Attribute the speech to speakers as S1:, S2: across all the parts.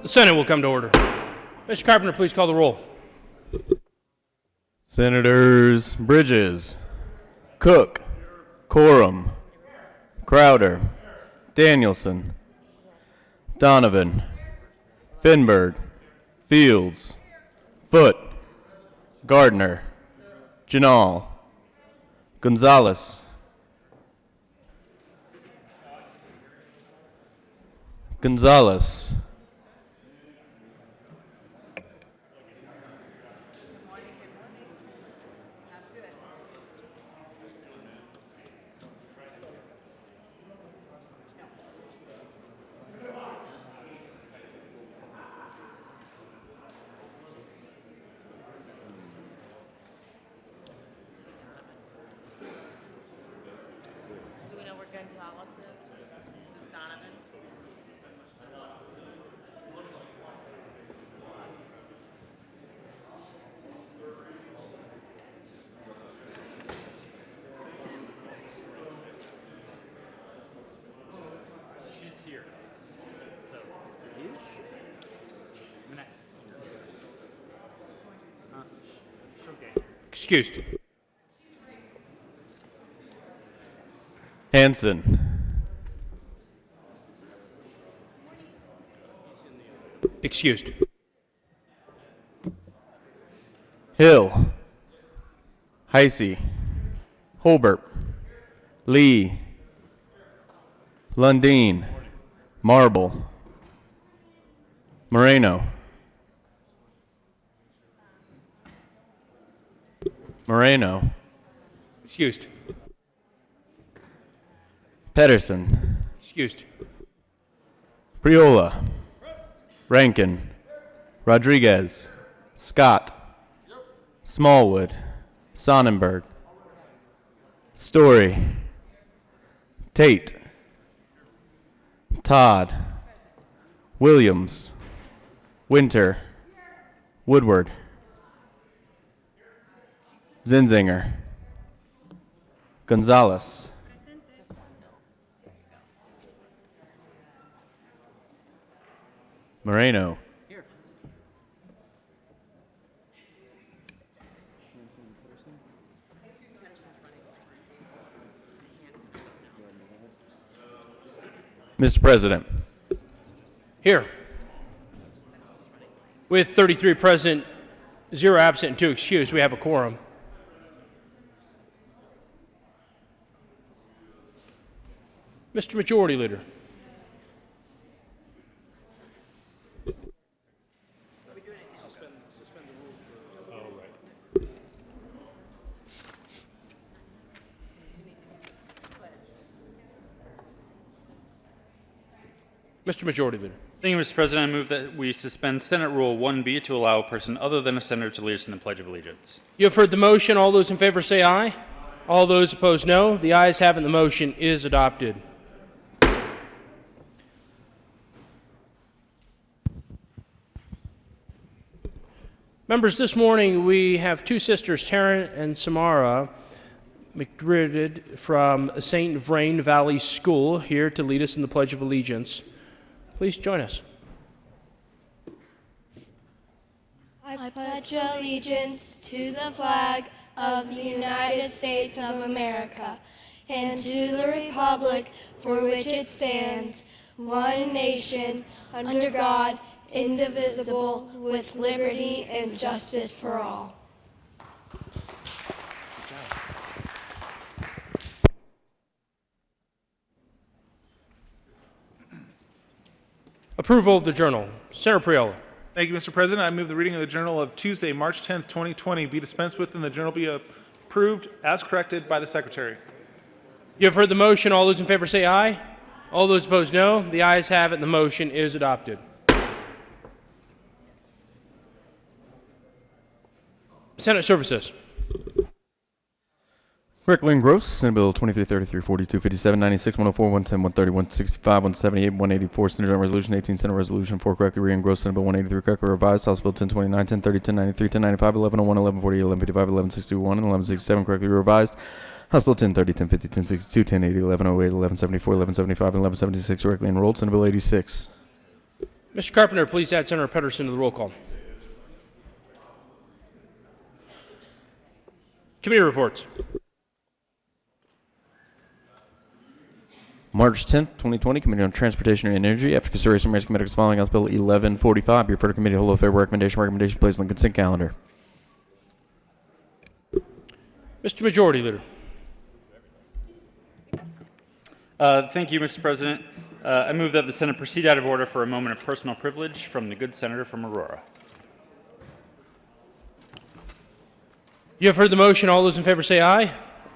S1: The Senate will come to order. Mr. Carpenter, please call the roll.
S2: Senators Bridges, Cook, Coram, Crowder, Danielson, Donovan, Finberg, Fields, Foote, Gardner, Janal, Gonzalez,
S3: Do we know where Gonzalez is? Donovan?
S4: She's here. So, is she? She'll get here.
S1: Excused.
S2: Hanson,
S1: Excused.
S2: Hill, Heisey, Holbert, Lee, Lundeen, Marble, Moreno,
S1: Excused.
S2: Pedersen,
S1: Excused.
S2: Priola, Rankin, Rodriguez, Scott, Smallwood, Sonnenberg, Story, Tate, Todd, Williams, Winter, Woodward, Zinzinger, Gonzalez, Moreno, Mr. President,
S1: Here. With 33 present, 0 absent, and 2 excused, we have a quorum. Mr. Majority Leader. Mr. Majority Leader.
S4: Thank you, Mr. President. I move that we suspend Senate Rule 1B to allow a person other than a senator to lead us in the Pledge of Allegiance.
S1: You have heard the motion. All those in favor say aye. All those opposed, no. The ayes have it. The motion is adopted. Members, this morning we have 2 sisters, Taryn and Samara McDridden from St. Vrain Valley School, here to lead us in the Pledge of Allegiance. Please join us.
S5: I pledge allegiance to the flag of the United States of America and to the republic for which it stands, one nation, under God, indivisible, with liberty and justice for all.
S1: Approval of the journal. Senator Priola.
S6: Thank you, Mr. President. I move the reading of the Journal of Tuesday, March 10th, 2020 be dispensed with and the Journal be approved as corrected by the Secretary.
S1: You have heard the motion. All those in favor say aye. All those opposed, no. The ayes have it. The motion is adopted. Senate Services.
S2: Reckling Gross, Senate Bill 2333, 42, 57, 96, 104, 110, 130, 165, 178, 184, Senate Joint Resolution 18, Senate Resolution 4, correctly reading Gross, Senate Bill 183, correctly revised, House Bill 1029, 1030, 1093, 1095, 1101, 1140, 1155, 1161, and 1167, correctly revised, House Bill 1030, 1050, 1062, 1080, 1108, 1174, 1175, and 1176, correctly enrolled, Senate Bill 86.
S1: Mr. Carpenter, please add Senator Pedersen to the roll call. Committee reports.
S2: March 10th, 2020, Committee on Transportation and Energy. After consideration, Mayor's Committee is following House Bill 1145. Be referred to committee. Hold favorable recommendation. Recommendation placed on the consent calendar.
S1: Mr. Majority Leader.
S4: Thank you, Mr. President. I move that the Senate proceed out of order for a moment of personal privilege from the good senator from Aurora.
S1: You have heard the motion. All those in favor say aye.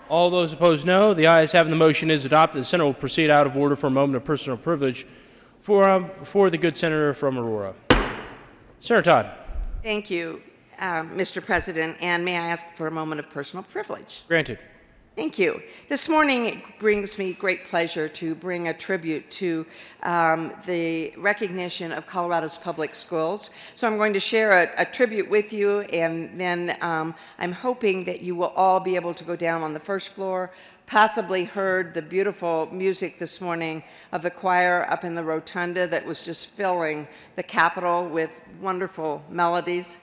S1: All those opposed, no. The ayes having the motion is adopted. The Senate will proceed out of order for a moment of personal privilege for the good senator from Aurora. Senator Todd.
S7: Thank you, Mr. President, and may I ask for a moment of personal privilege?
S1: Granted.
S7: Thank you. This morning it brings me great pleasure to bring a tribute to the recognition of Colorado's public schools. So I'm going to share a tribute with you, and then I'm hoping that you will all be able to go down on the first floor, possibly heard the beautiful music this morning of the choir up in the rotunda that was just filling the Capitol with wonderful melodies.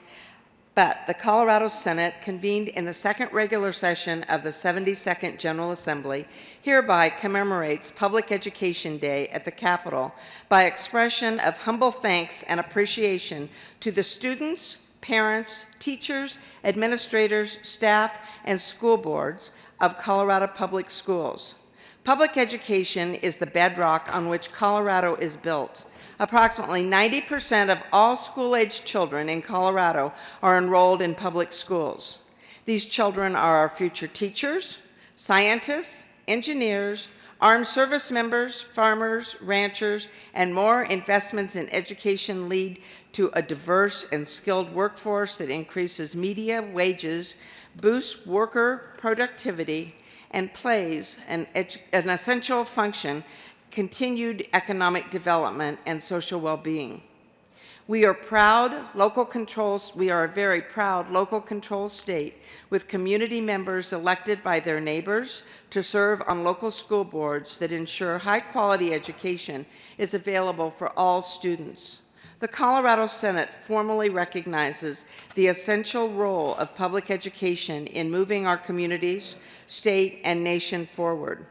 S7: But the Colorado Senate, convened in the second regular session of the 72nd General Assembly, hereby commemorates Public Education Day at the Capitol by expression of humble thanks and appreciation to the students, parents, teachers, administrators, staff, and school boards of Colorado Public Schools. Public education is the bedrock on which Colorado is built. Approximately 90% of all school-aged children in Colorado are enrolled in public schools. These children are our future teachers, scientists, engineers, armed service members, farmers, ranchers, and more investments in education lead to a diverse and skilled workforce that increases median wages, boosts worker productivity, and plays an essential function continued economic development and social well-being. We are a very proud local control state with community members elected by their neighbors to serve on local school boards that ensure high-quality education is available for all students. The Colorado Senate formally recognizes the essential role of public education in moving our communities, state, and nation forward.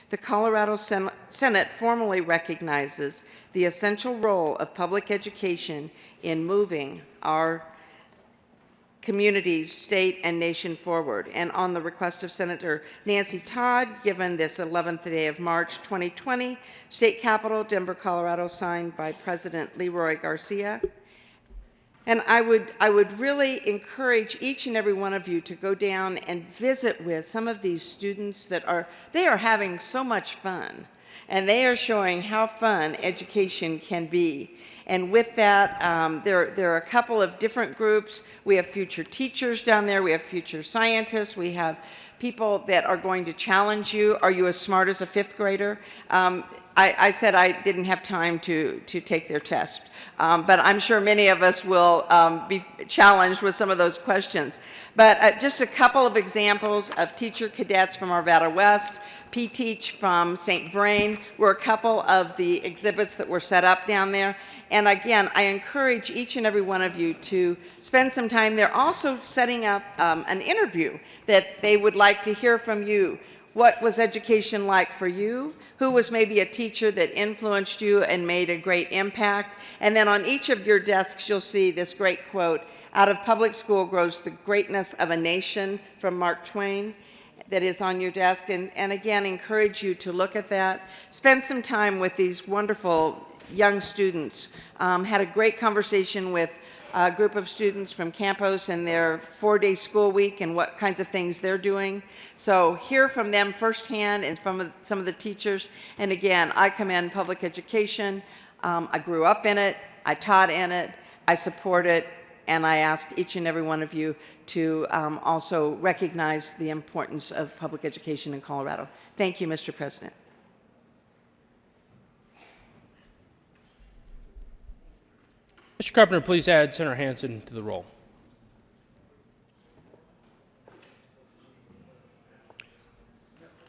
S7: The Colorado Senate formally recognizes the essential role of public education in moving our communities, state, and nation forward. And on the request of Senator Nancy Todd, given this 11th day of March 2020, State Capitol, Denver, Colorado, signed by President Leroy Garcia. And I would really encourage each and every one of you to go down and visit with some of these students they are having so much fun, and they are showing how fun education can be. And with that, there are a couple of different groups. We have future teachers down there. We have future scientists. We have people that are going to challenge you. Are you as smart as a fifth grader? I said I didn't have time to take their test, but I'm sure many of us will be challenged with some of those questions. But just a couple of examples of teacher cadets from Arvada West, P-Teach from St. Vrain were a couple of the exhibits that were set up down there. And again, I encourage each and every one of you to spend some time there. Also setting up an interview that they would like to hear from you. What was education like for you? Who was maybe a teacher that influenced you and made a great impact? And then on each of your desks, you'll see this great quote, "Out of public school grows the greatness of a nation," from Mark Twain, that is on your desk. And again, encourage you to look at that. Spend some time with these wonderful young students. Had a great conversation with a group of students from Campos and their 4-day school week and what kinds of things they're doing. So hear from them firsthand and from some of the teachers. And again, I commend public education. I grew up in it, I taught in it, I support it, and I ask each and every one of you to also recognize the importance of public education in Colorado. Thank you, Mr. President.
S1: Mr. Carpenter, please add Senator Hansen to the roll.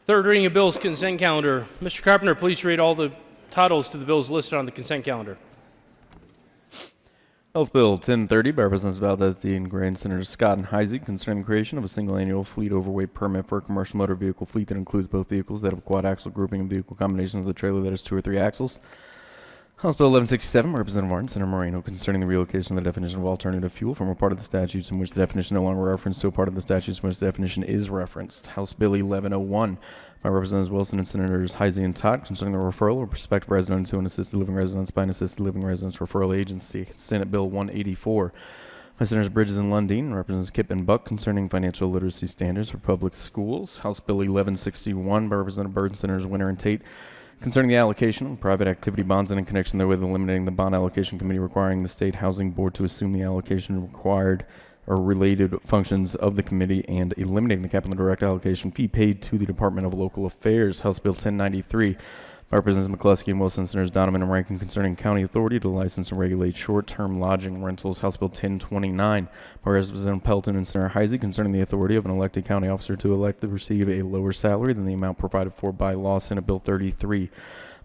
S1: Third reading of bills, consent calendar. Mr. Carpenter, please read all the titles to the bills listed on the consent calendar.
S2: House Bill 1030 by Representatives Valdez Dean Gray and Senators Scott and Heisey concerning the creation of a single annual fleet overweight permit for a commercial motor vehicle fleet that includes both vehicles that have quad axle grouping and vehicle combinations with a trailer that has 2 or 3 axles. House Bill 1167 by Representative Martin, Senator Moreno concerning the relocation of the definition of alternative fuel from a part of the statutes in which the definition no longer referenced to a part of the statutes in which the definition is referenced. House Bill 1101 by Representatives Wilson and Senators Heisey and Todd concerning the referral of prospective residents to an assisted living residence by an assisted living residence referral agency. Senate Bill 184 by Senators Bridges and Lundeen and Representatives Kipp and Buck concerning financial literacy standards for public schools. House Bill 1161 by Representative Byrd and Senators Winter and Tate concerning the allocation of private activity bonds and in connection therewith eliminating the bond allocation committee requiring the state housing board to assume the allocation required or related functions of the committee and eliminating the cap on the direct allocation fee paid to the Department of Local Affairs. House Bill 1093 by Representatives McCluskey and Wilson, Senators Donovan and Rankin concerning county authority to license and regulate short-term lodging rentals. House Bill 1029 by Representative Pelton and Senator Heisey concerning the authority of an elected county officer to elect to receive a lower salary than the amount provided for by law. Senate Bill 33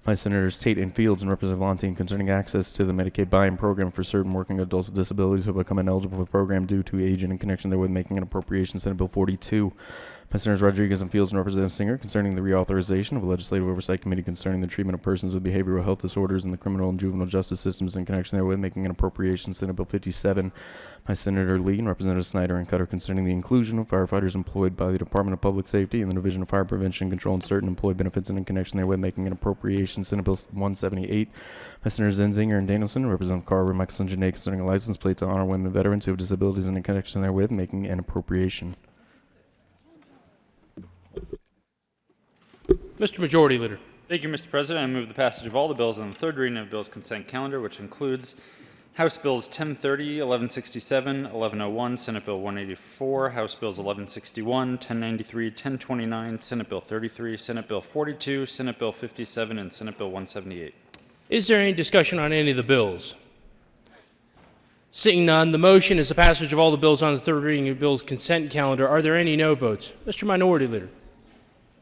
S2: by Senators Tate and Fields and Representative Valentine concerning access to the Medicaid buy-in program for certain working adults with disabilities who become ineligible for the program due to age and in connection therewith making an appropriation. Senate Bill 42 by Senators Rodriguez and Fields and Representative Singer concerning the reauthorization of a legislative oversight committee concerning the treatment of persons with behavioral health disorders in the criminal and juvenile justice systems in connection therewith making an appropriation. Senate Bill 57 by Senator Lee and Representative Snyder and Cutter concerning the inclusion of firefighters employed by the Department of Public Safety and the Division of Fire Prevention and Control and certain employee benefits and in connection therewith making an appropriation. Senate Bill 178 by Senators Zenzinger and Danielson and Representative Carver, Michelson, and Janae concerning a license plate to honor women and veterans who have disabilities and in connection therewith making an appropriation.
S1: Mr. Majority Leader.
S4: Thank you, Mr. President. I move the passage of all the bills on the third reading of the bill's consent calendar, which includes House Bills 1030, 1167, 1101, Senate Bill 184, House Bills 1161, 1093, 1029, Senate Bill 33, Senate Bill 42, Senate Bill 57, and Senate Bill 178.
S1: Is there any discussion on any of the bills? Seeing none, the motion is the passage of all the bills on the third reading of the bill's consent calendar. Are there any no votes? Mr. Minority Leader.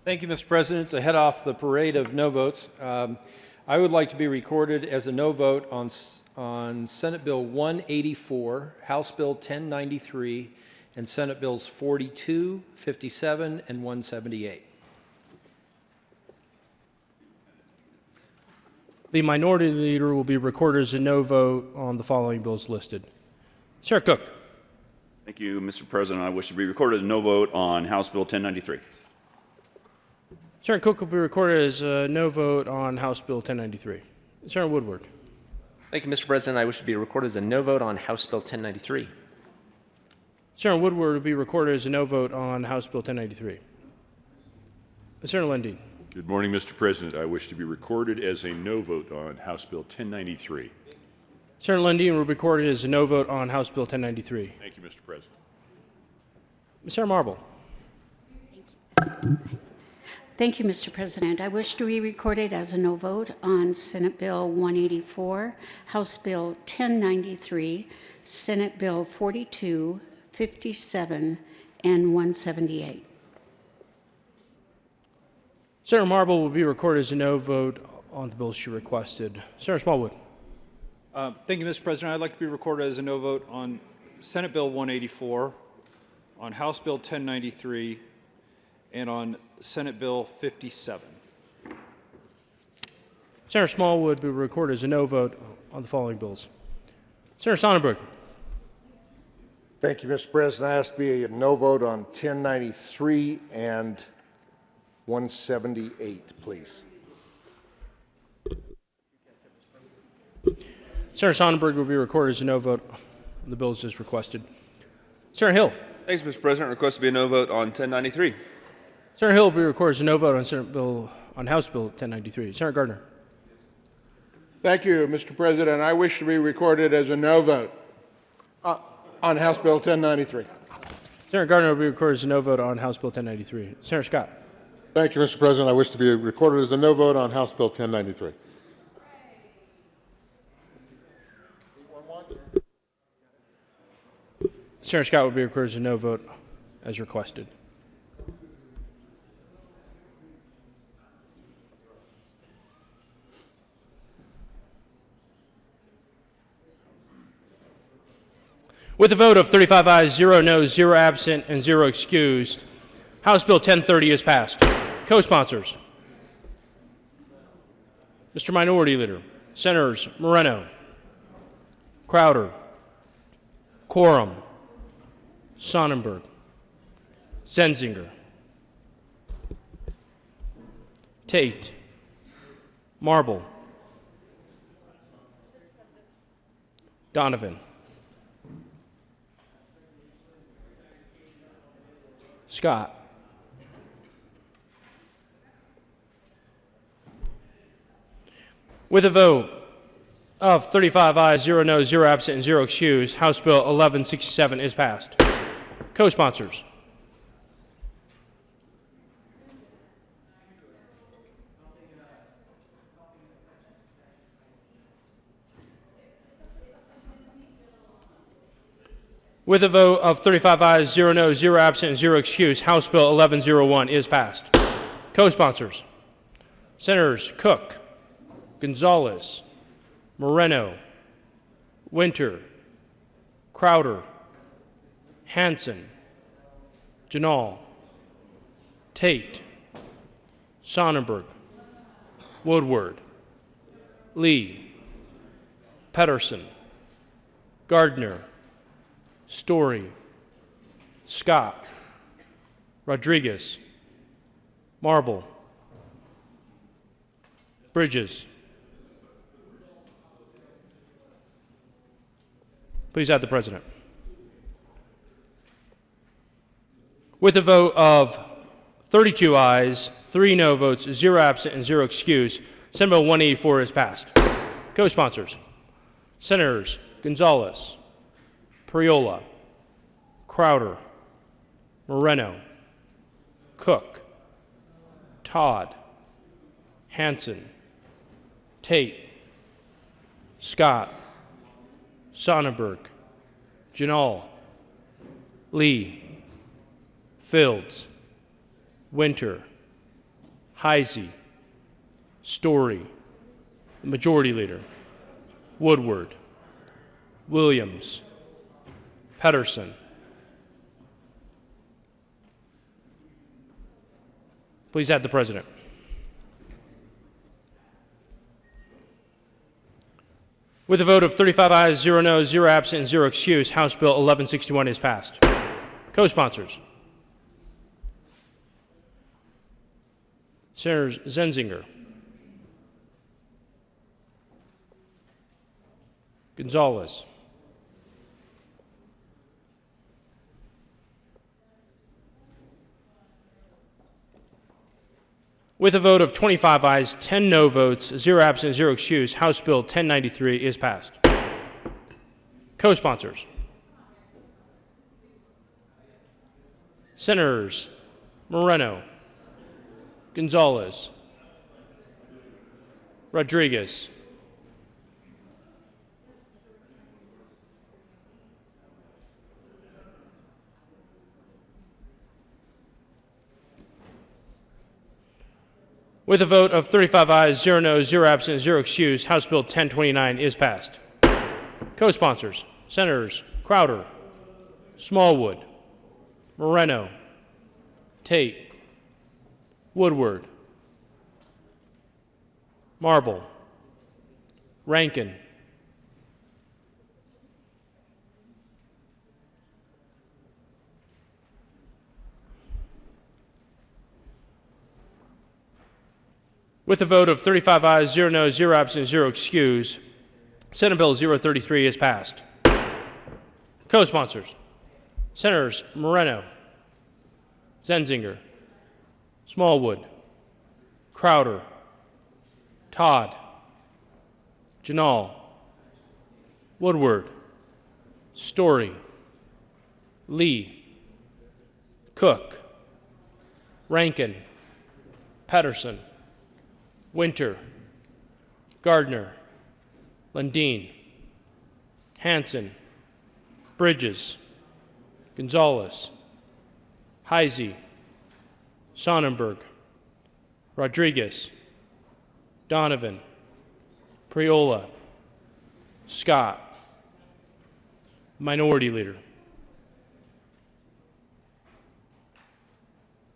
S8: Thank you, Mr. President. To head off the parade of no votes, I would like to be recorded as a no vote on Senate Bill 184, House Bill 1093, and Senate Bills 42, 57, and 178.
S1: The Minority Leader will be recorded as a no vote on the following bills listed. Senator Cook.
S9: Thank you, Mr. President. I wish to be recorded as no vote on House Bill 1093.
S1: Senator Cook will be recorded as a no vote on House Bill 1093. Senator Woodward.
S10: Thank you, Mr. President. I wish to be recorded as a no vote on House Bill 1093.
S1: Senator Woodward will be recorded as a no vote on House Bill 1093. Senator Lundeen.
S11: Good morning, Mr. President. I wish to be recorded as a no vote on House Bill 1093.
S1: Senator Lundeen will be recorded as a no vote on House Bill 1093.
S11: Thank you, Mr. President.
S1: Senator Marble.
S12: Thank you, Mr. President. I wish to be recorded as a no vote on Senate Bill 184, House Bill 1093, Senate Bill 42, 57, and 178.
S1: Senator Marble will be recorded as a no vote on the bills she requested. Senator Smallwood.
S8: Thank you, Mr. President. I'd like to be recorded as a no vote on Senate Bill 184, on House Bill 1093, and on Senate Bill 57.
S1: Senator Smallwood will be recorded as a no vote on the following bills. Senator Sonnenberg.
S13: Thank you, Mr. President. I ask to be a no vote on 1093 and 178, please.
S1: Senator Sonnenberg will be recorded as a no vote on the bills as requested. Senator Hill.
S14: Thanks, Mr. President. Request to be a no vote on 1093.
S1: Senator Hill will be recorded as a no vote on House Bill 1093. Senator Gardner.
S15: Thank you, Mr. President. I wish to be recorded as a no vote on House Bill 1093.
S1: Senator Gardner will be recorded as a no vote on House Bill 1093. Senator Scott.
S15: Thank you, Mr. President. I wish to be recorded as a no vote on House Bill 1093.
S1: Senator Scott will be recorded as a no vote as requested. With a vote of 35 ayes, 0 noes, 0 absent, and 0 excused, House Bill 1030 is passed. Co-sponsors. Mr. Minority Leader, Senators Moreno, Crowder, Quorum, Sonnenberg, Zenzinger, Tate, Marble, Donovan, Scott, with a vote of 35 ayes, 0 noes, 0 absent, and 0 excused, House Bill 1167 is passed. Co-sponsors. With a vote of 35 ayes, 0 noes, 0 absent, and 0 excused, House Bill 1101 is passed. Co-sponsors. Senators Cook, Gonzalez, Moreno, Winter, Crowder, Hanson, Janal, Tate, Sonnenberg, Woodward, Lee, Pedersen, Gardner, Story, Scott, Rodriguez, Marble, Bridges. Please add the President. With a vote of 32 ayes, 3 no votes, 0 absent, and 0 excused, Senate Bill 184 is passed. Co-sponsors. Senators Gonzalez, Priola, Crowder, Moreno, Cook, Todd, Hanson, Tate, Scott, Sonnenberg, Janal, Lee, Fields, Winter, Heisey, Story, the Majority Leader, Woodward, Williams, Pedersen. Please add the President. With a vote of 35 ayes, 0 noes, 0 absent, and 0 excused, House Bill 1161 is passed. Co-sponsors. Senators Zenzinger, Gonzalez, with a vote of 25 ayes, 10 no votes, 0 absent, 0 excused, House Bill 1093 is passed. Co-sponsors. Senators Moreno, Gonzalez, Rodriguez, with a vote of 35 ayes, 0 noes, 0 absent, 0 excused, House Bill 1029 is passed. Co-sponsors, Senators Crowder, Smallwood, Moreno, Tate, Woodward, Marble, Rankin, with a vote of 35 ayes, 0 noes, 0 absent, 0 excused, Senate Bill 033 is passed. Co-sponsors, Senators Moreno, Zenzinger, Smallwood, Crowder, Todd, Janal, Woodward, Story, Lee, Cook, Rankin, Pedersen, Winter, Gardner, Lundeen, Hanson, Bridges, Gonzalez, Heisey, Sonnenberg, Rodriguez, Donovan, Priola, Scott, Minority Leader.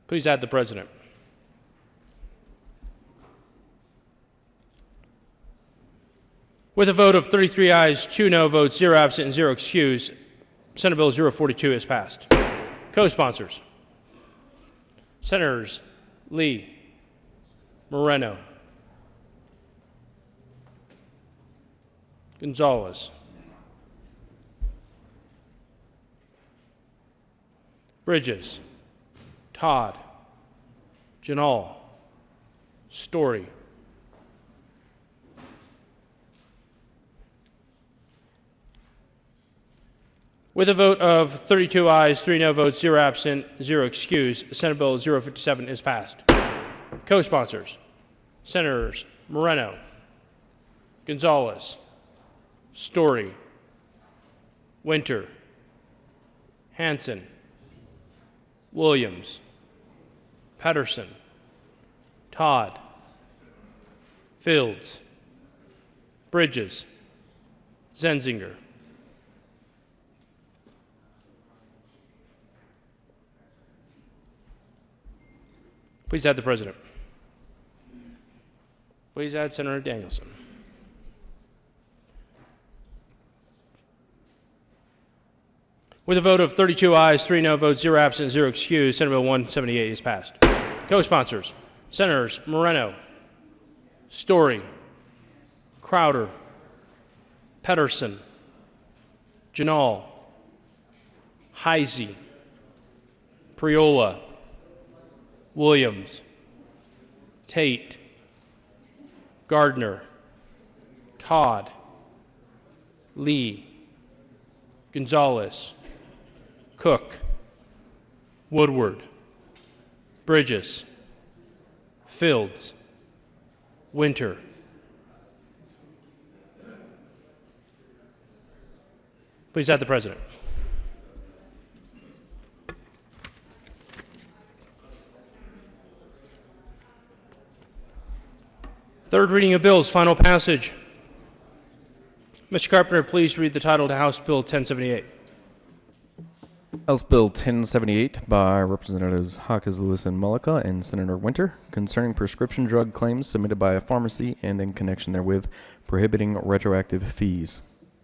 S1: Please add the President. With a vote of 33 ayes, 2 no votes, 0 absent, and 0 excused, Senate Bill 042 is passed. Co-sponsors: Senators Lee, Moreno, Gonzalez, Bridges, Todd, Janal, Story. With a vote of 32 ayes, 3 no votes, 0 absent, 0 excused, Senate Bill 057 is passed. Co-sponsors: Senators Moreno, Gonzalez, Story, Winter, Hanson, Williams, Pedersen, Todd, Fields, Bridges, Zenzinger. Please add the President. Please add Senator Danielson. With a vote of 32 ayes, 3 no votes, 0 absent, 0 excused, Senate Bill 178 is passed. Co-sponsors: Senators Moreno, Story, Crowder, Pedersen, Janal, Heisey, Priola, Williams, Tate, Gardner, Todd, Lee, Gonzalez, Cook, Woodward, Bridges, Fields, Winter. Please add the President. Third reading of bills, final passage. Mr. Carpenter, please read the title to House Bill 1078.
S2: House Bill 1078 by Representatives Hawkes, Lewis, and Mullica and Senator Winter concerning prescription drug claims submitted by a pharmacy and in connection therewith prohibiting retroactive fees.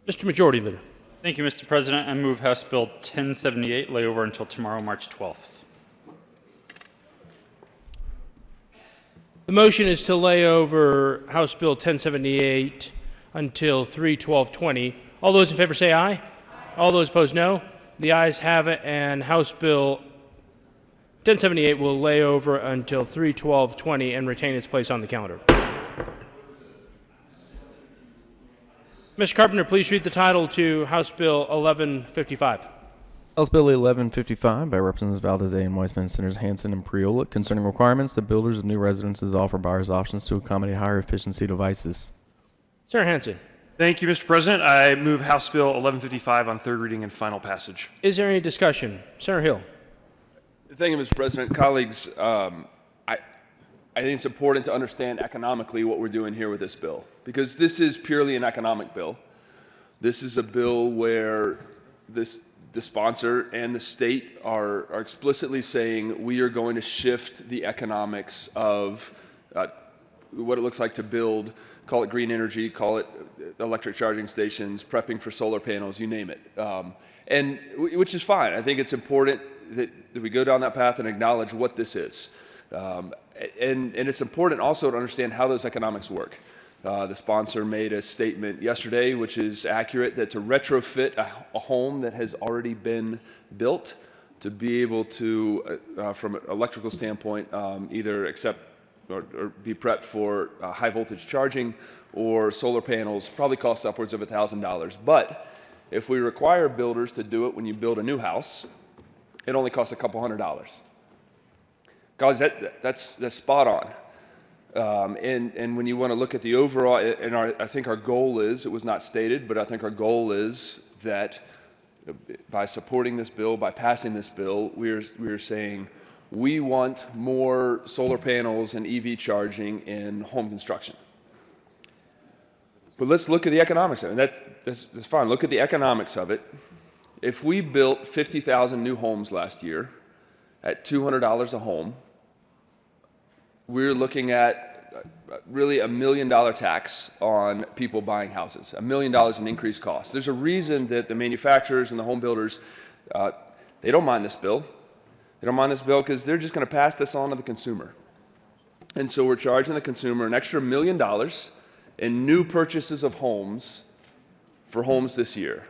S1: Mr. Majority Leader.
S4: Thank you, Mr. President. I move House Bill 1078 lay over until tomorrow, March 12th.
S1: The motion is to lay over House Bill 1078 until 3/12/20. All those in favor say aye. Aye. All those opposed, no. The ayes have it, and House Bill 1078 will lay over until 3/12/20 and retain its place on the calendar. Mr. Carpenter, please read the title to House Bill 1155.
S2: House Bill 1155 by Representatives Valdez A. and Weissman, Senators Hanson and Priola concerning requirements that builders of new residences offer buyers options to accommodate higher efficiency devices.
S1: Senator Hanson.
S16: Thank you, Mr. President. I move House Bill 1155 on third reading and final passage.
S1: Is there any discussion? Senator Hill.
S14: Thank you, Mr. President. Colleagues, I think it's important to understand economically what we're doing here with this bill, because this is purely an economic bill. This is a bill where the sponsor and the state are explicitly saying we are going to shift the economics of what it looks like to build, call it green energy, call it electric charging stations, prepping for solar panels, you name it. And which is fine. I think it's important that we go down that path and acknowledge what this is. And it's important also to understand how those economics work. The sponsor made a statement yesterday, which is accurate, that to retrofit a home that has already been built, to be able to, from an electrical standpoint, either accept or be prepped for high voltage charging or solar panels, probably costs upwards of $1,000. But if we require builders to do it when you build a new house, it only costs a couple $100. Guys, that's spot on. And when you want to look at the overall, and I think our goal is, it was not stated, but I think our goal is that by supporting this bill, by passing this bill, we're saying we want more solar panels and EV charging in home construction. But let's look at the economics of it. That's fine. Look at the economics of it. If we built 50,000 new homes last year at $200 a home, we're looking at really $1 million tax on people buying houses, $1 million in increased costs. There's a reason that the manufacturers and the home builders, they don't mind this bill. They don't mind this bill because they're just going to pass this on to the consumer. And so we're charging the consumer an extra $1 million in new purchases of homes for homes this year.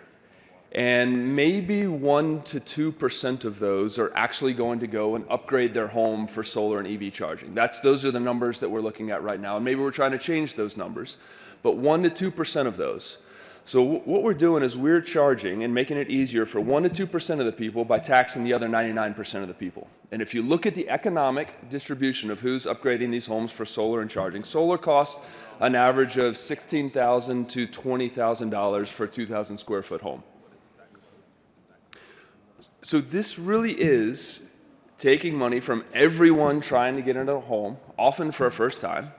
S14: And maybe 1 to 2% of those are actually going to go and upgrade their home for solar and EV charging. Those are the numbers that we're looking at right now. And maybe we're trying to change those numbers, but 1 to 2% of those. So what we're doing is we're charging and making it easier for 1 to 2% of the people by taxing the other 99% of the people. And if you look at the economic distribution of who's upgrading these homes for solar and charging, solar costs an average of $16,000 to $20,000 for a 2,000 square foot home. So this really is taking money from everyone trying to get into a home, often for a first time,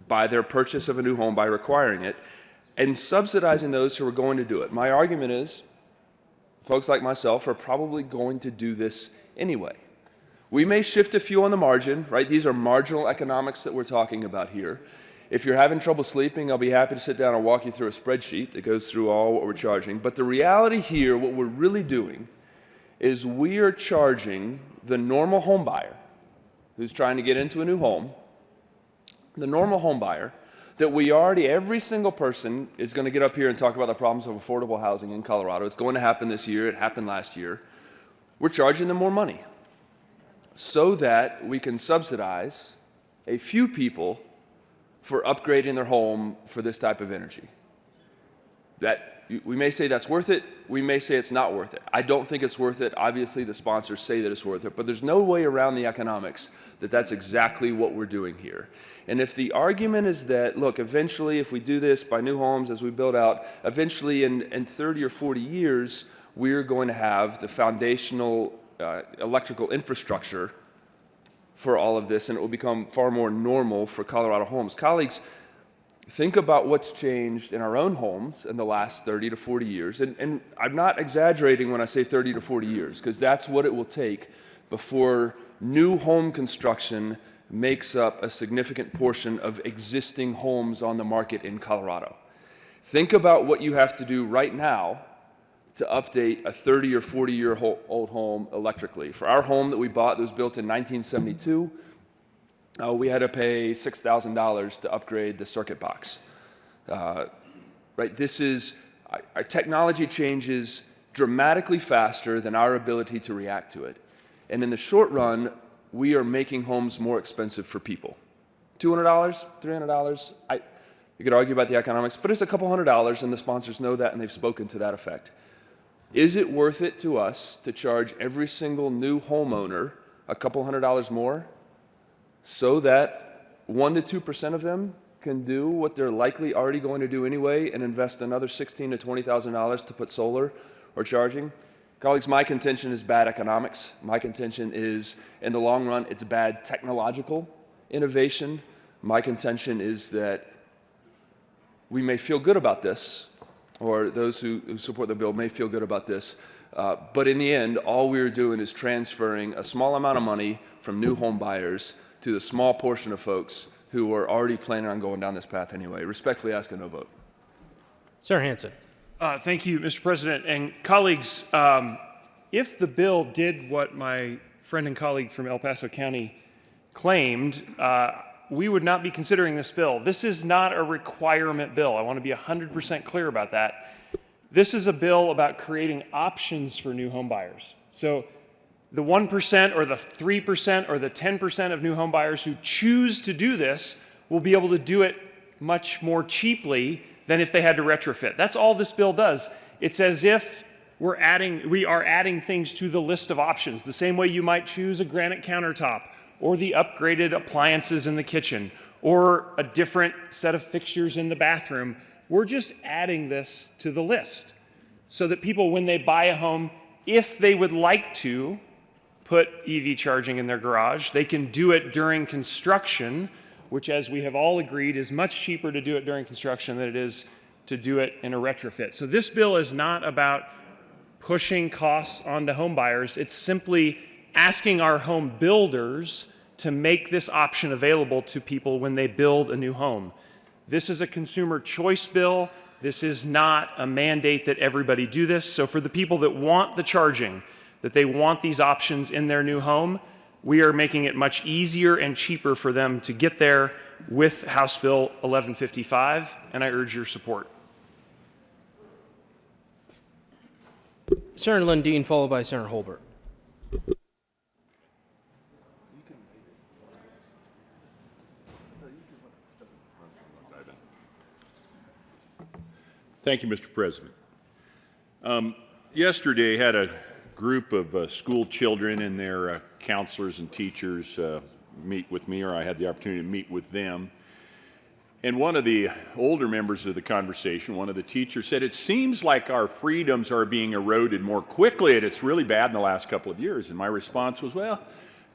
S14: by their purchase of a new home by requiring it, and subsidizing those who are going to do it. My argument is folks like myself are probably going to do this anyway. We may shift a few on the margin, right? These are marginal economics that we're talking about here. If you're having trouble sleeping, I'll be happy to sit down and walk you through a spreadsheet that goes through all what we're charging. But the reality here, what we're really doing is we are charging the normal home buyer who's trying to get into a new home, the normal home buyer, that every single person is going to get up here and talk about the problems of affordable housing in Colorado. It's going to happen this year. It happened last year. We're charging them more money so that we can subsidize a few people for upgrading their home for this type of energy. We may say that's worth it. We may say it's not worth it. I don't think it's worth it. Obviously, the sponsors say that it's worth it, but there's no way around the economics that that's exactly what we're doing here. And if the argument is that, look, eventually, if we do this by new homes as we build out, eventually in 30 or 40 years, we're going to have the foundational electrical infrastructure for all of this, and it will become far more normal for Colorado homes. Colleagues, think about what's changed in our own homes in the last 30 to 40 years. And I'm not exaggerating when I say 30 to 40 years, because that's what it will take before new home construction makes up a significant portion of existing homes on the market in Colorado. Think about what you have to do right now to update a 30 or 40-year-old home electrically. For our home that we bought that was built in 1972, we had to pay $6,000 to upgrade the circuit box. Right? Our technology changes dramatically faster than our ability to react to it. And in the short run, we are making homes more expensive for people. $200, $300, you could argue about the economics, but it's a couple $100, and the sponsors know that, and they've spoken to that effect. Is it worth it to us to charge every single new homeowner a couple $100 more so that 1 to 2% of them can do what they're likely already going to do anyway and invest another $16,000 to $20,000 to put solar or charging? Colleagues, my contention is bad economics. My contention is, in the long run, it's bad technological innovation. My contention is that we may feel good about this, or those who support the bill may feel good about this, but in the end, all we're doing is transferring a small amount of money from new home buyers to the small portion of folks who are already planning on going down this path anyway. Respectfully ask a no vote.
S1: Senator Hansen.
S16: Thank you, Mr. President. And colleagues, if the bill did what my friend and colleague from El Paso County claimed, we would not be considering this bill. This is not a requirement bill. I want to be 100% clear about that. This is a bill about creating options for new home buyers. So the 1% or the 3% or the 10% of new home buyers who choose to do this will be able to do it much more cheaply than if they had to retrofit. That's all this bill does. It's as if we are adding things to the list of options, the same way you might choose a granite countertop or the upgraded appliances in the kitchen or a different set of fixtures in the bathroom. We're just adding this to the list so that people, when they buy a home, if they would like to put EV charging in their garage, they can do it during construction, which, as we have all agreed, is much cheaper to do it during construction than it is to do it in a retrofit. So this bill is not about pushing costs onto home buyers. It's simply asking our home builders to make this option available to people when they build a new home. This is a consumer choice bill. This is not a mandate that everybody do this. So for the people that want the charging, that they want these options in their new home, we are making it much easier and cheaper for them to get there with House Bill 1155, and I urge your support.
S1: Senator Lundin, followed by Senator Holbert.
S11: Thank you, Mr. President. Yesterday, had a group of school children and their counselors and teachers meet with me, or I had the opportunity to meet with them. And one of the older members of the conversation, one of the teachers, said, "It seems like our freedoms are being eroded more quickly, and it's really bad in the last couple of years." And my response was, well,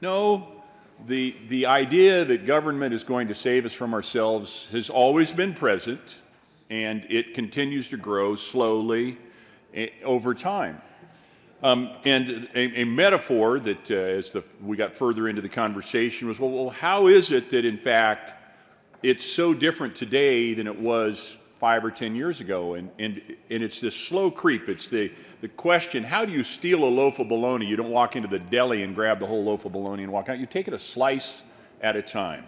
S11: no, the idea that government is going to save us from ourselves has always been present, and it continues to grow slowly over time. And a metaphor that, as we got further into the conversation, was, well, how is it that, in fact, it's so different today than it was 5 or 10 years ago? And it's this slow creep. It's the question, how do you steal a loaf of bologna? You don't walk into the deli and grab the whole loaf of bologna and walk out. You take it a slice at a time.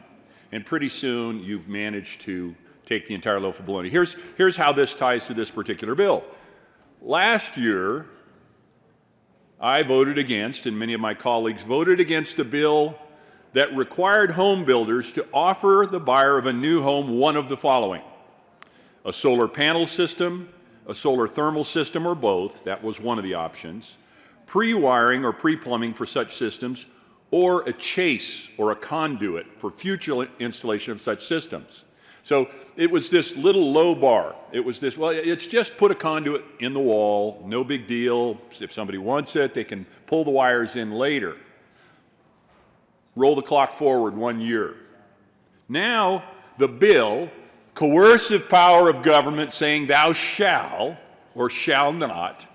S11: And pretty soon, you've managed to take the entire loaf of bologna. Here's how this ties to this particular bill. Last year, I voted against, and many of my colleagues voted against, a bill that required home builders to offer the buyer of a new home one of the following: a solar panel system, a solar thermal system, or both. That was one of the options. Pre-wiring or pre-plumbing for such systems, or a chase or a conduit for future installation of such systems. So it was this little low bar. It was this, well, it's just put a conduit in the wall, no big deal. If somebody wants it, they can pull the wires in later. Roll the clock forward 1 year. Now, the bill, coercive power of government saying thou shall or shall not,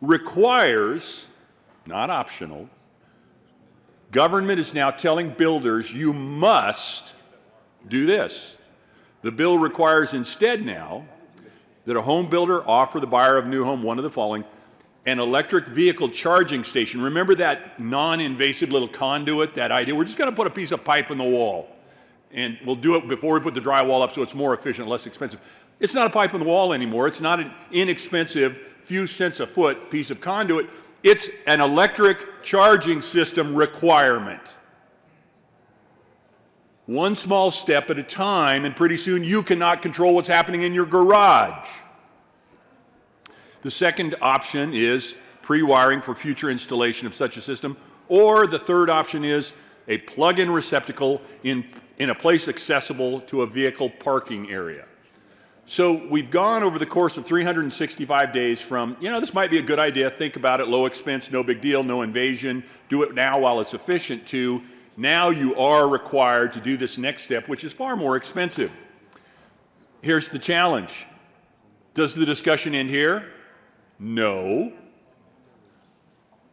S11: requires, not optional, government is now telling builders you must do this. The bill requires instead now that a home builder offer the buyer of a new home one of the following: an electric vehicle charging station. Remember that non-invasive little conduit, that idea? We're just going to put a piece of pipe in the wall, and we'll do it before we put the drywall up so it's more efficient, less expensive. It's not a pipe in the wall anymore. It's not an inexpensive, few cents a foot piece of conduit. It's an electric charging system requirement. One small step at a time, and pretty soon you cannot control what's happening in your garage. The second option is pre-wiring for future installation of such a system, or the third option is a plug-in receptacle in a place accessible to a vehicle parking area. So we've gone over the course of 365 days from, this might be a good idea, think about it, low expense, no big deal, no invasion, do it now while it's efficient, to now you are required to do this next step, which is far more expensive. Here's the challenge. Does the discussion end here? No.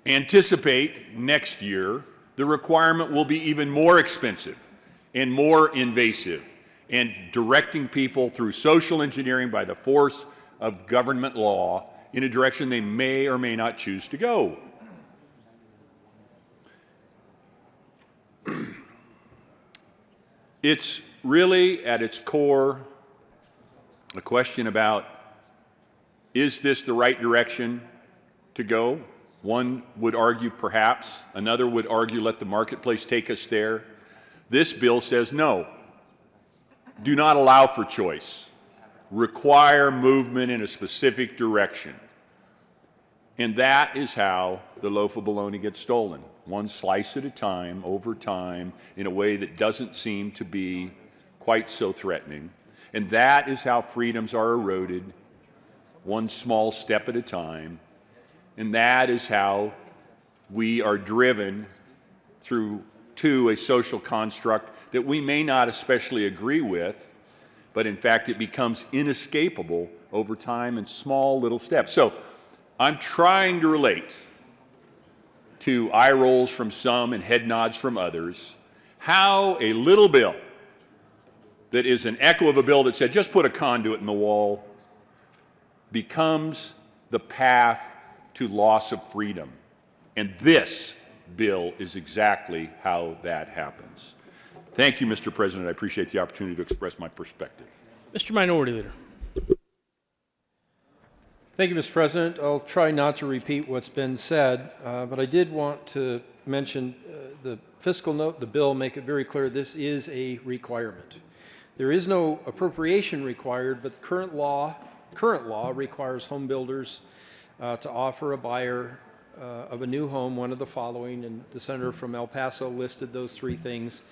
S11: Anticipate next year the requirement will be even more expensive and more invasive, and directing people through social engineering by the force of government law in a direction they may or may not choose to go. It's really, at its core, a question about, is this the right direction to go? One would argue perhaps, another would argue let the marketplace take us there. This bill says no. Do not allow for choice. Require movement in a specific direction. And that is how the loaf of bologna gets stolen. One slice at a time, over time, in a way that doesn't seem to be quite so threatening. And that is how freedoms are eroded, one small step at a time. And that is how we are driven to a social construct that we may not especially agree with, but in fact it becomes inescapable over time in small little steps. So I'm trying to relate to eye rolls from some and head nods from others how a little bill that is an echo of a bill that said just put a conduit in the wall becomes the path to loss of freedom. And this bill is exactly how that happens. Thank you, Mr. President. I appreciate the opportunity to express my perspective.
S1: Mr. Minority Leader.
S8: Thank you, Mr. President. I'll try not to repeat what's been said, but I did want to mention the fiscal note, the bill, make it very clear this is a requirement. There is no appropriation required, but the current law requires home builders to offer a buyer of a new home one of the following, and the senator from El Paso listed those three things.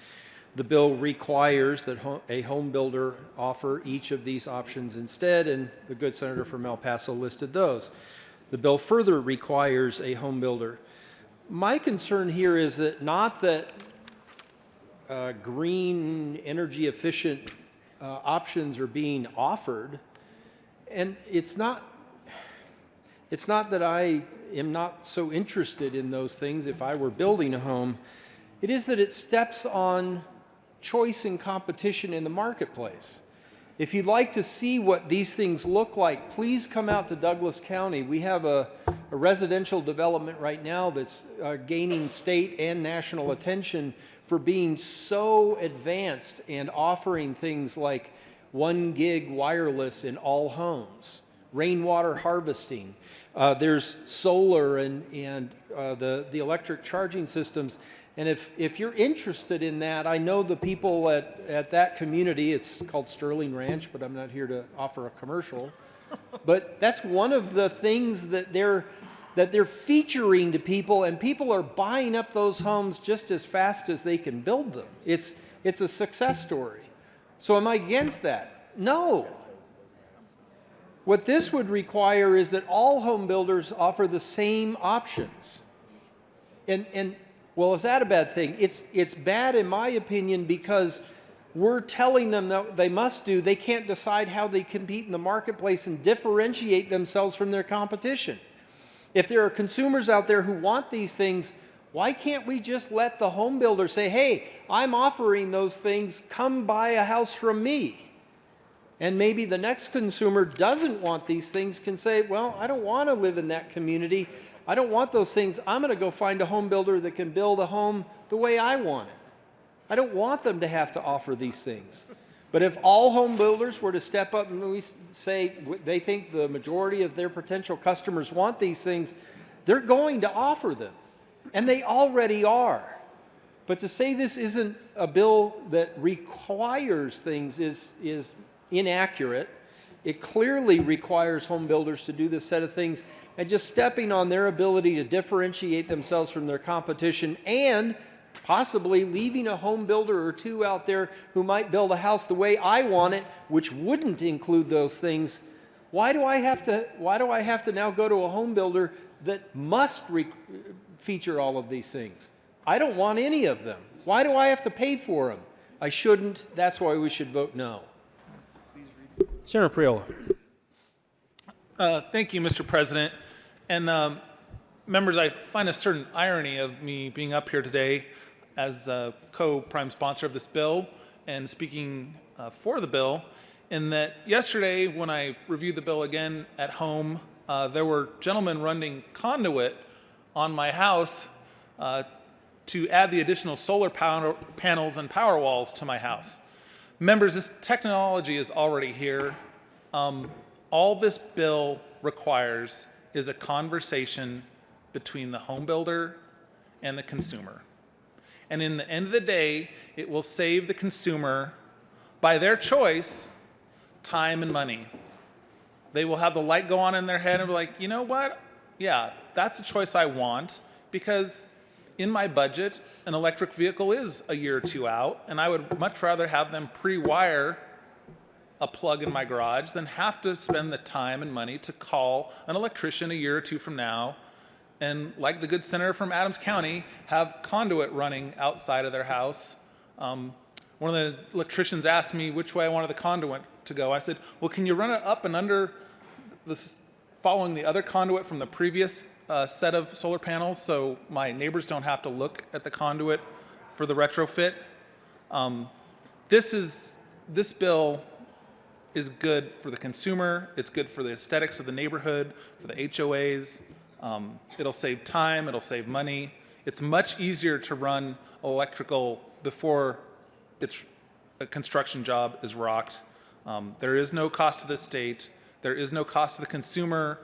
S8: The bill requires that a home builder offer each of these options instead, and the good senator from El Paso listed those. The bill further requires a home builder. My concern here is that not that green, energy efficient options are being offered, and it's not that I am not so interested in those things if I were building a home. It is that it steps on choice and competition in the marketplace. If you'd like to see what these things look like, please come out to Douglas County. We have a residential development right now that's gaining state and national attention for being so advanced and offering things like 1 gig wireless in all homes, rainwater harvesting. There's solar and the electric charging systems. And if you're interested in that, I know the people at that community, it's called Sterling Ranch, but I'm not here to offer a commercial. But that's one of the things that they're featuring to people, and people are buying up those homes just as fast as they can build them. It's a success story. So am I against that? No. What this would require is that all home builders offer the same options. And well, is that a bad thing? It's bad in my opinion because we're telling them that they must do. They can't decide how they compete in the marketplace and differentiate themselves from their competition. If there are consumers out there who want these things, why can't we just let the home builder say, hey, I'm offering those things, come buy a house from me? And maybe the next consumer doesn't want these things, can say, well, I don't want to live in that community. I don't want those things. I'm going to go find a home builder that can build a home the way I want it. I don't want them to have to offer these things. But if all home builders were to step up and say they think the majority of their potential customers want these things, they're going to offer them. And they already are. But to say this isn't a bill that requires things is inaccurate. It clearly requires home builders to do this set of things, and just stepping on their ability to differentiate themselves from their competition and possibly leaving a home builder or two out there who might build a house the way I want it, which wouldn't include those things. Why do I have to now go to a home builder that must feature all of these things? I don't want any of them. Why do I have to pay for them? I shouldn't. That's why we should vote no.
S1: Senator Priola.
S6: Thank you, Mr. President. And members, I find a certain irony of me being up here today as a co-prime sponsor of this bill and speaking for the bill, in that yesterday when I reviewed the bill again at home, there were gentlemen running conduit on my house to add the additional solar panels and power walls to my house. Members, this technology is already here. All this bill requires is a conversation between the home builder and the consumer. And in the end of the day, it will save the consumer, by their choice, time and money. They will have the light go on in their head and be like, you know what? Yeah, that's a choice I want, because in my budget, an electric vehicle is a year or two out, and I would much rather have them pre-wire a plug in my garage than have to spend the time and money to call an electrician a year or two from now and, like the good senator from Adams County, have conduit running outside of their house. One of the electricians asked me which way I wanted the conduit to go. I said, well, can you run it up and under the following the other conduit from the previous set of solar panels, so my neighbors don't have to look at the conduit for the retrofit. This bill is good for the consumer. It's good for the aesthetics of the neighborhood, for the HOAs. It'll save time. It'll save money. It's much easier to run electrical before a construction job is rocked. There is no cost to the state. There is no cost to the consumer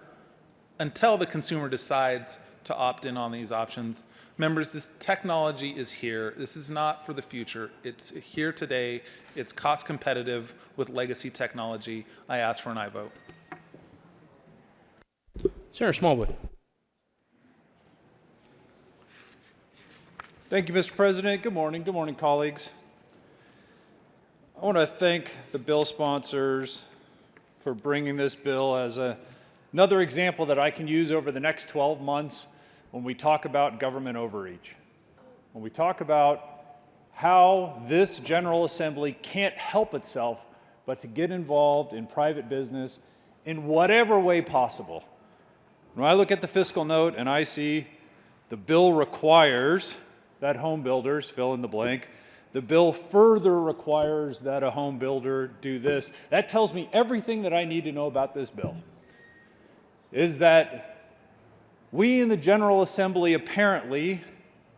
S6: until the consumer decides to opt in on these options. Members, this technology is here. This is not for the future. It's here today. It's cost competitive with legacy technology. I ask for an aye vote.
S1: Senator Smallwood.
S8: Thank you, Mr. President. Good morning. Good morning, colleagues. I want to thank the bill sponsors for bringing this bill as another example that I can use over the next 12 months when we talk about government overreach. When we talk about how this General Assembly can't help itself but to get involved in private business in whatever way possible. When I look at the fiscal note and I see the bill requires that home builders fill in the blank, the bill further requires that a home builder do this. That tells me everything that I need to know about this bill. Is that we in the General Assembly apparently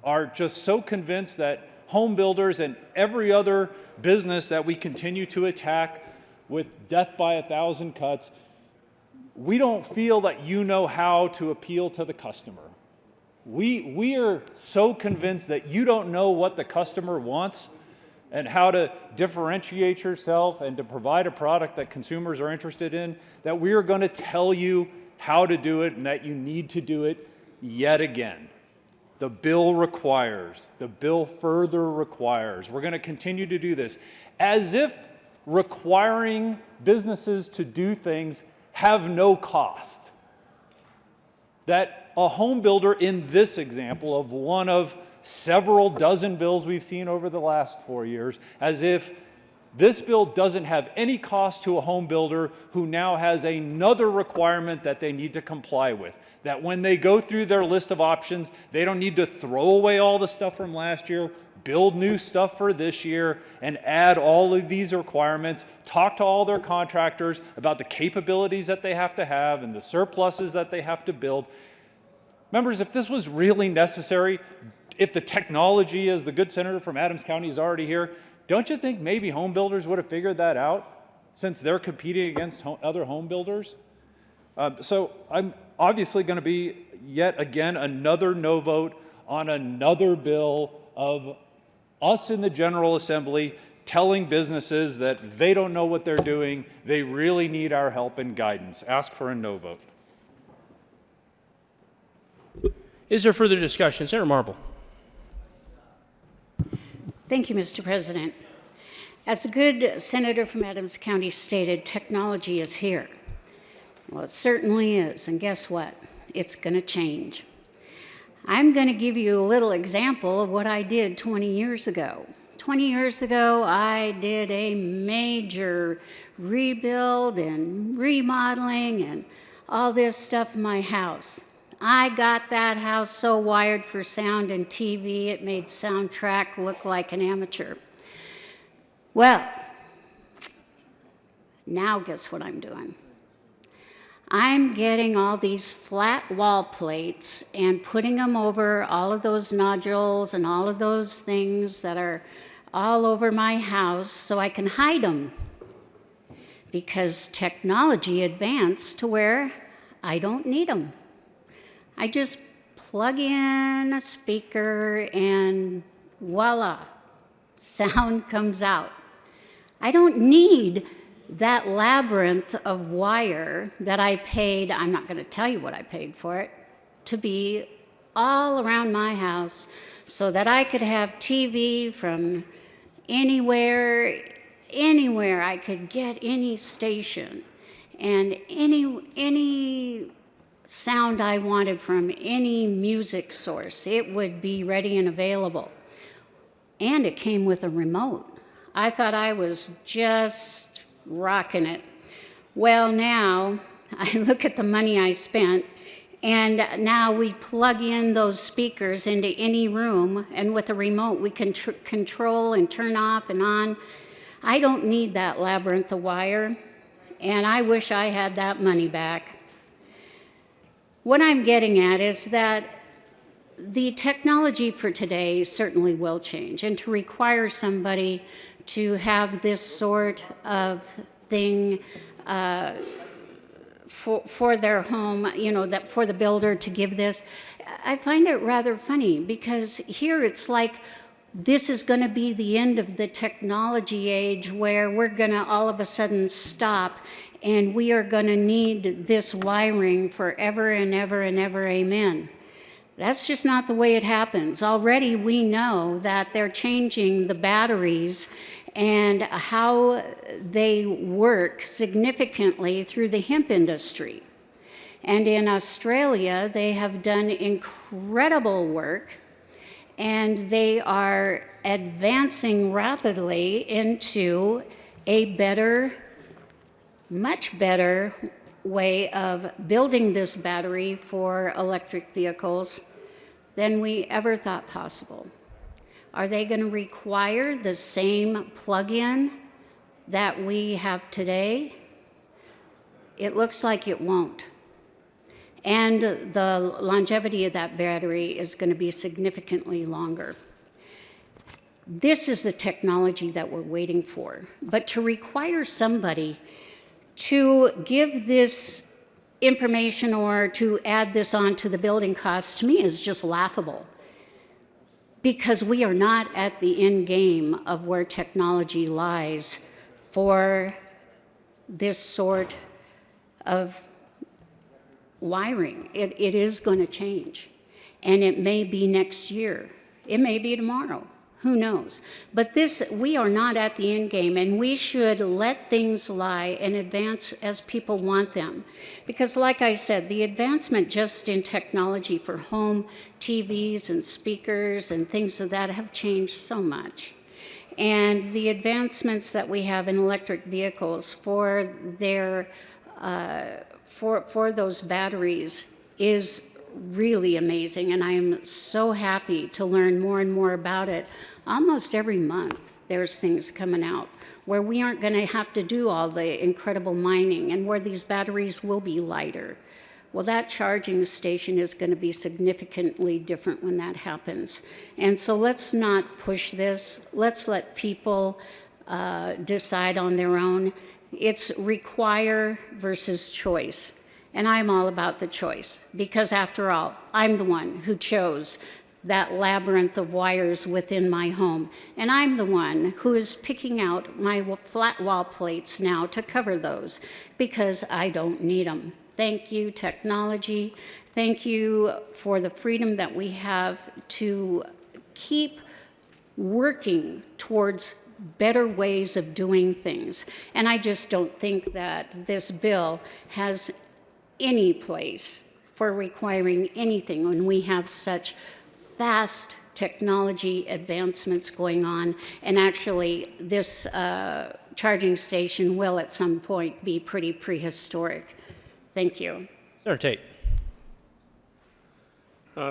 S8: are just so convinced that home builders and every other business that we continue to attack with death by 1,000 cuts, we don't feel that you know how to appeal to the customer. We are so convinced that you don't know what the customer wants and how to differentiate yourself and to provide a product that consumers are interested in, that we are going to tell you how to do it and that you need to do it yet again. The bill requires, the bill further requires. We're going to continue to do this as if requiring businesses to do things have no cost. That a home builder in this example of one of several dozen bills we've seen over the last 4 years, as if this bill doesn't have any cost to a home builder who now has another requirement that they need to comply with. That when they go through their list of options, they don't need to throw away all the stuff from last year, build new stuff for this year, and add all of these requirements, talk to all their contractors about the capabilities that they have to have and the surpluses that they have to build. Members, if this was really necessary, if the technology, as the good senator from Adams County is already here, don't you think maybe home builders would have figured that out since they're competing against other home builders? So I'm obviously going to be yet again another no vote on another bill of us in the General Assembly telling businesses that they don't know what they're doing. They really need our help and guidance. Ask for a no vote.
S1: Is there further discussion? Senator Marble.
S12: Thank you, Mr. President. As the good senator from Adams County stated, technology is here. Well, it certainly is, and guess what? It's going to change. I'm going to give you a little example of what I did 20 years ago. 20 years ago, I did a major rebuild and remodeling and all this stuff in my house. I got that house so wired for sound and TV, it made soundtrack look like an amateur. Well, now guess what I'm doing? I'm getting all these flat wall plates and putting them over all of those nodules and all of those things that are all over my house so I can hide them. Because technology advanced to where I don't need them. I just plug in a speaker and voila, sound comes out. I don't need that labyrinth of wire that I paid, I'm not going to tell you what I paid for it, to be all around my house so that I could have TV from anywhere I could get any station and any sound I wanted from any music source. It would be ready and available. And it came with a remote. I thought I was just rocking it. Well, now I look at the money I spent, and now we plug in those speakers into any room, and with a remote we can control and turn off and on. I don't need that labyrinth of wire, and I wish I had that money back. What I'm getting at is that the technology for today certainly will change, and to require somebody to have this sort of thing for their home, you know, that for the builder to give this, I find it rather funny, because here it's like this is going to be the end of the technology age, where we're going to all of a sudden stop and we are going to need this wiring forever and ever and ever, amen. That's just not the way it happens. Already we know that they're changing the batteries and how they work significantly through the hemp industry. And in Australia, they have done incredible work, and they are advancing rapidly into a better, much better way of building this battery for electric vehicles than we ever thought possible. Are they going to require the same plug-in that we have today? It looks like it won't. And the longevity of that battery is going to be significantly longer. This is the technology that we're waiting for. But to require somebody to give this information or to add this on to the building costs, to me, is just laughable. Because we are not at the end game of where technology lies for this sort of wiring. It is going to change. And it may be next year. It may be tomorrow. Who knows? But we are not at the end game, and we should let things lie and advance as people want them. Because like I said, the advancement just in technology for home TVs and speakers and things of that have changed so much. And the advancements that we have in electric vehicles for their for those batteries is really amazing, and I am so happy to learn more and more about it. Almost every month there's things coming out where we aren't going to have to do all the incredible mining, and where these batteries will be lighter. Well, that charging station is going to be significantly different when that happens. And so let's not push this. Let's let people decide on their own. It's require versus choice. And I'm all about the choice, because after all, I'm the one who chose that labyrinth of wires within my home. And I'm the one who is picking out my flat wall plates now to cover those, because I don't need them. Thank you, technology. Thank you for the freedom that we have to keep working towards better ways of doing things. And I just don't think that this bill has any place for requiring anything when we have such fast technology advancements going on. And actually, this charging station will at some point be pretty prehistoric. Thank you.
S1: Senator Tate.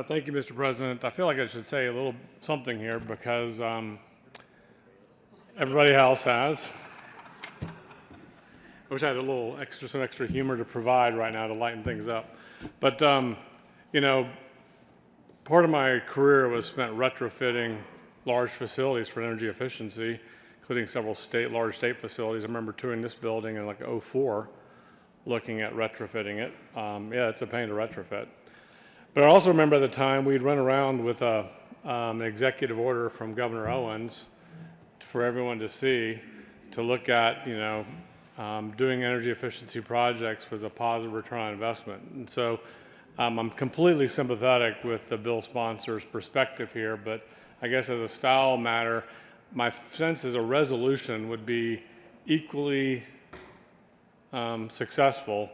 S17: Thank you, Mr. President. I feel like I should say a little something here, because everybody else has. I wish I had a little some extra humor to provide right now to lighten things up. But, you know, part of my career was spent retrofitting large facilities for energy efficiency, including several large state facilities. I remember touring this building in like '04, looking at retrofitting it. Yeah, it's a pain to retrofit. But I also remember at the time we'd run around with an executive order from Governor Owens for everyone to see, to look at, you know, doing energy efficiency projects was a positive return on investment. And so I'm completely sympathetic with the bill sponsor's perspective here, but I guess as a style matter, my sense is a resolution would be equally successful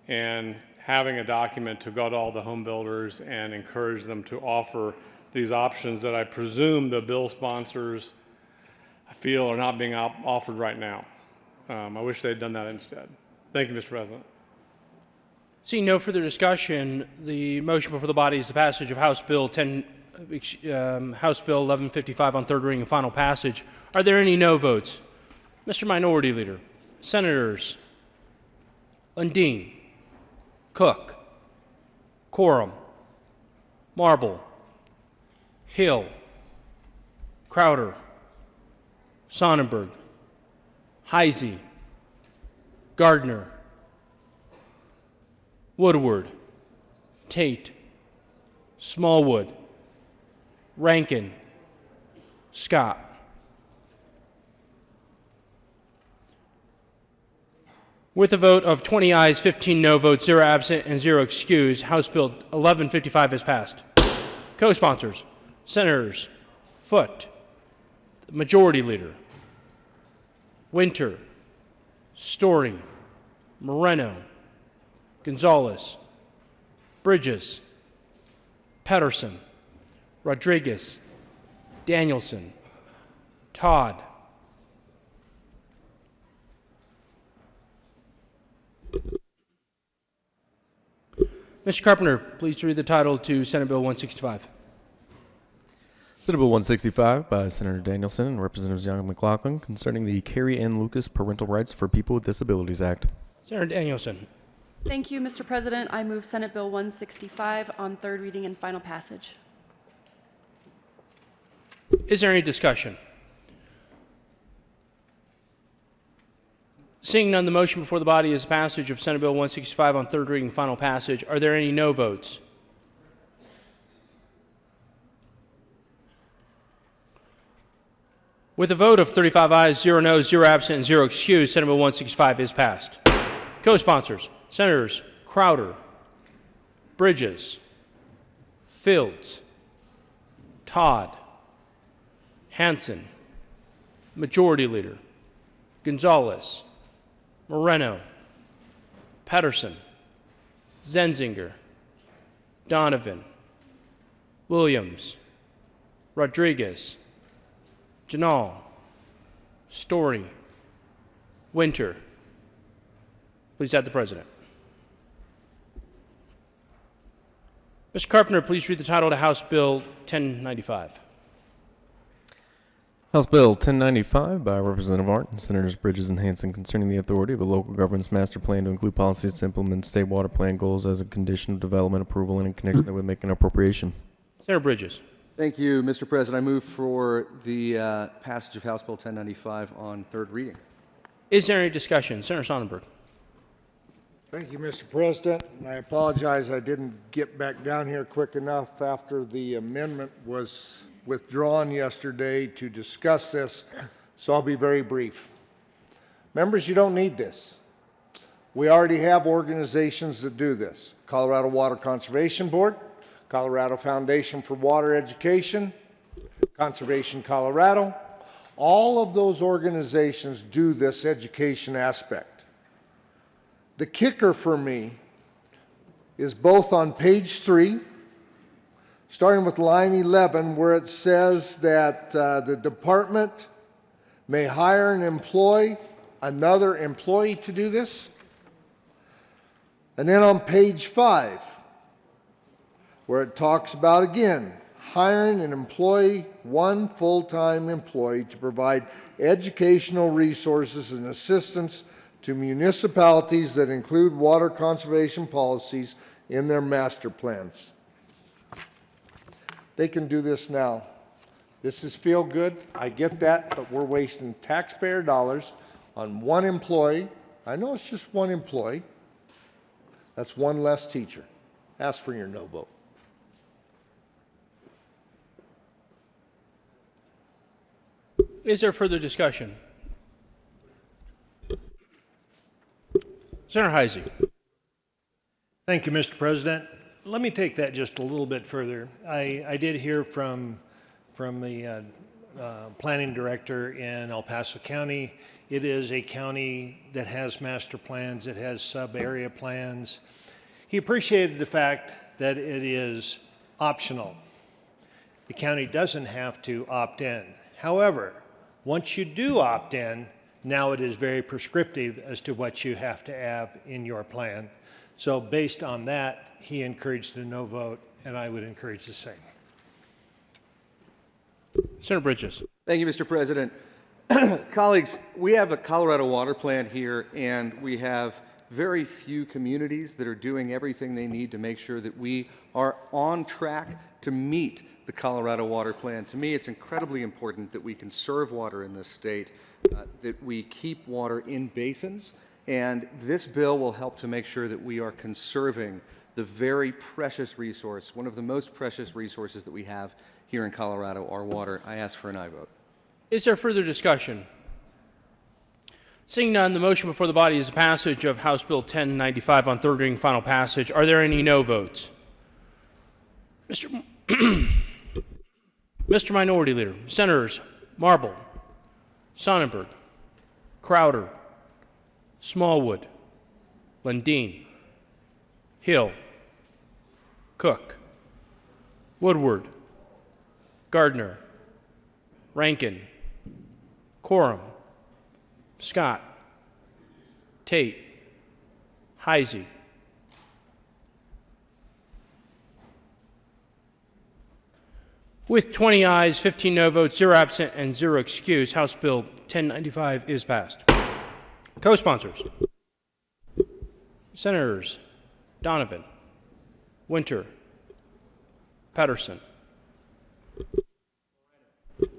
S17: in having a document to go to all the home builders and encourage them to offer these options that I presume the bill sponsors feel are not being offered right now. I wish they'd done that instead. Thank you, Mr. President.
S1: Seeing no further discussion, the motion before the body is the passage of House Bill 1155 on third reading and final passage. Are there any no votes? Mr. Minority Leader, Senators Lundin, Cook, Quorum, Marble, Hill, Crowder, Sonnenberg, Heisey, Gardner, Woodward, Tate, Smallwood, Rankin, Scott. With a vote of 20 ayes, 15 no votes, 0 absent, and 0 excused, House Bill 1155 is passed. Co-sponsors, Senators Foote, Majority Leader, Winter, Story, Moreno, Gonzalez, Bridges, Pedersen, Rodriguez, Danielson, Todd. Mr. Carpenter, please read the title to Senate Bill 165.
S2: Senate Bill 165 by Senator Danielson and Representatives Young and McLaughlin concerning the Carrie Ann Lucas Parental Rights for People with Disabilities Act.
S1: Senator Danielson.
S18: Thank you, Mr. President. I move Senate Bill 165 on third reading and final passage.
S1: Is there any discussion? Seeing none, the motion before the body is passage of Senate Bill 165 on third reading and final passage. Are there any no votes? With a vote of 35 ayes, 0 noes, 0 absent, and 0 excused, Senate Bill 165 is passed. Co-sponsors, Senators Crowder, Bridges, Fields, Todd, Hansen, Majority Leader, Gonzalez, Moreno, Pedersen, Zenzinger, Donovan, Williams, Rodriguez, Janal, Story, Winter. Please add the President. Mr. Carpenter, please read the title to House Bill 1095.
S2: House Bill 1095 by Representative Art and Senators Bridges and Hansen concerning the authority of a local government's master plan to include policies to implement state water plan goals as a condition of development approval and in connection with making appropriation.
S1: Senator Bridges.
S19: Thank you, Mr. President. I move for the passage of House Bill 1095 on third reading.
S1: Is there any discussion? Senator Sonnenberg.
S13: Thank you, Mr. President. And I apologize I didn't get back down here quick enough after the amendment was withdrawn yesterday to discuss this, so I'll be very brief. Members, you don't need this. We already have organizations that do this. Colorado Water Conservation Board, Colorado Foundation for Water Education, Conservation Colorado. All of those organizations do this education aspect. The kicker for me is both on page 3, starting with line 11, where it says that the department may hire and employ another employee to do this. And then on page 5, where it talks about, again, hiring and employ one full-time employee to provide educational resources and assistance to municipalities that include water conservation policies in their master plans. They can do this now. This is feel good, I get that, but we're wasting taxpayer dollars on one employee. I know it's just one employee. That's one less teacher. Ask for your no vote.
S1: Is there further discussion? Senator Heisey.
S20: Thank you, Mr. President. Let me take that just a little bit further. I did hear from the planning director in El Paso County. It is a county that has master plans, it has sub-area plans. He appreciated the fact that it is optional. The county doesn't have to opt in. However, once you do opt in, now it is very prescriptive as to what you have to have in your plan. So based on that, he encouraged a no vote, and I would encourage the same.
S1: Senator Bridges.
S19: Thank you, Mr. President. Colleagues, we have a Colorado water plant here, and we have very few communities that are doing everything they need to make sure that we are on track to meet the Colorado water plan. To me, it's incredibly important that we conserve water in this state, that we keep water in basins, and this bill will help to make sure that we are conserving the very precious resource, one of the most precious resources that we have here in Colorado, our water. I ask for an aye vote.
S1: Is there further discussion? Seeing none, the motion before the body is the passage of House Bill 1095 on third reading, final passage. Are there any no votes? Mr. Minority Leader, Senators Marble, Sonnenberg, Crowder, Smallwood, Lundin, Hill, Cook, Woodward, Gardner, Rankin, Quorum, Scott, Tate, Heisey. With 20 ayes, 15 no votes, 0 absent, and 0 excused, House Bill 1095 is passed. Co-sponsors: Senators Donovan, Winter, Pedersen,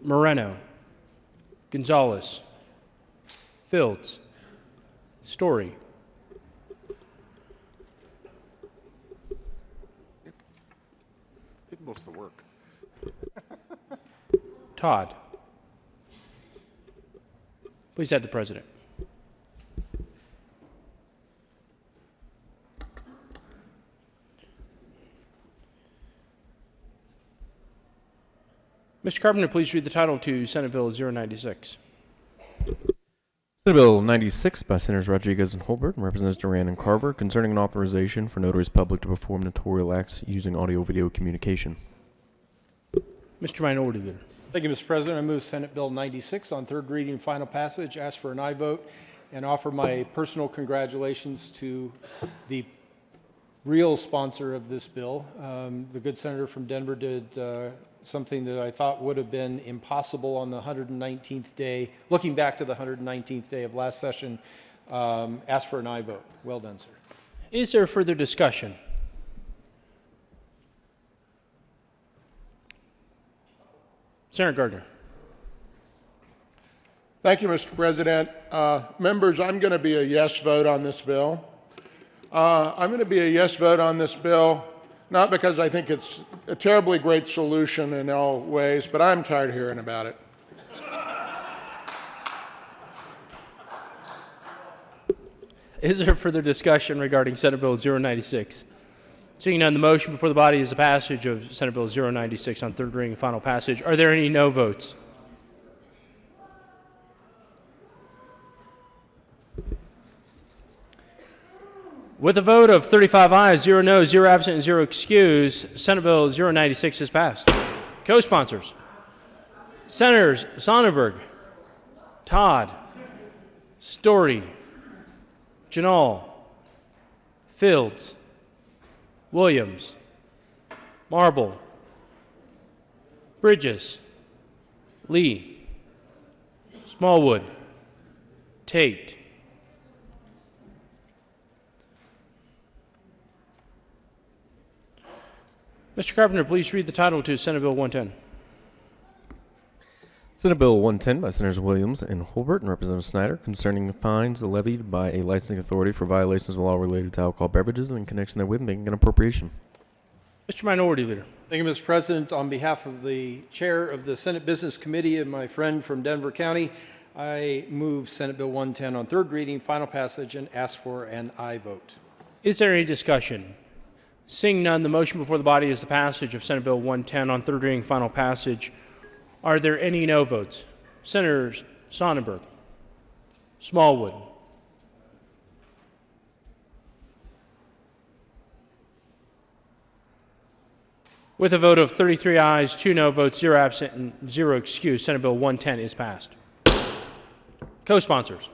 S1: Moreno, Gonzalez, Fields, Story.
S15: Did most of the work.
S1: Todd. Please add the president. Mr. Carpenter, please read the title to Senate Bill 096.
S2: Senate Bill 96 by Senators Rodriguez and Holbert and Representatives Duran and Carver concerning an authorization for notaries public to perform notarial acts using audio-video communication.
S1: Mr. Minority Leader.
S8: Thank you, Mr. President. I move Senate Bill 96 on third reading and final passage, ask for an aye vote, and offer my personal congratulations to the real sponsor of this bill. The good senator from Denver did something that I thought would have been impossible on the 119th day, looking back to the 119th day of last session. Ask for an aye vote. Well done, sir.
S1: Is there further discussion? Senator Gardner.
S15: Thank you, Mr. President. Members, I'm going to be a yes vote on this bill. I'm going to be a yes vote on this bill, not because I think it's a terribly great solution in all ways, but I'm tired of hearing about it.
S1: Is there further discussion regarding Senate Bill 096? Seeing none, the motion before the body is the passage of Senate Bill 096 on third reading and final passage. Are there any no votes? With a vote of 35 ayes, 0 noes, 0 absent, and 0 excused, Senate Bill 096 is passed. Co-sponsors: Senators Sonnenberg, Todd, Story, Janal, Fields, Williams, Marble, Bridges, Lee, Smallwood, Tate. Mr. Carpenter, please read the title to Senate Bill 110.
S2: Senate Bill 110 by Senators Williams and Holbert and Representative Snyder concerning fines levied by a licensing authority for violations of law related to alcohol beverages and in connection therewith making an appropriation.
S1: Mr. Minority Leader.
S8: Thank you, Mr. President. On behalf of the chair of the Senate Business Committee and my friend from Denver County, I move Senate Bill 110 on third reading, final passage, and ask for an aye vote.
S1: Is there any discussion? Seeing none, the motion before the body is the passage of Senate Bill 110 on third reading, final passage. Are there any no votes? Senators Sonnenberg, Smallwood, with a vote of 33 ayes, 2 no votes, 0 absent, and 0 excused, Senate Bill 110 is passed. Co-sponsors: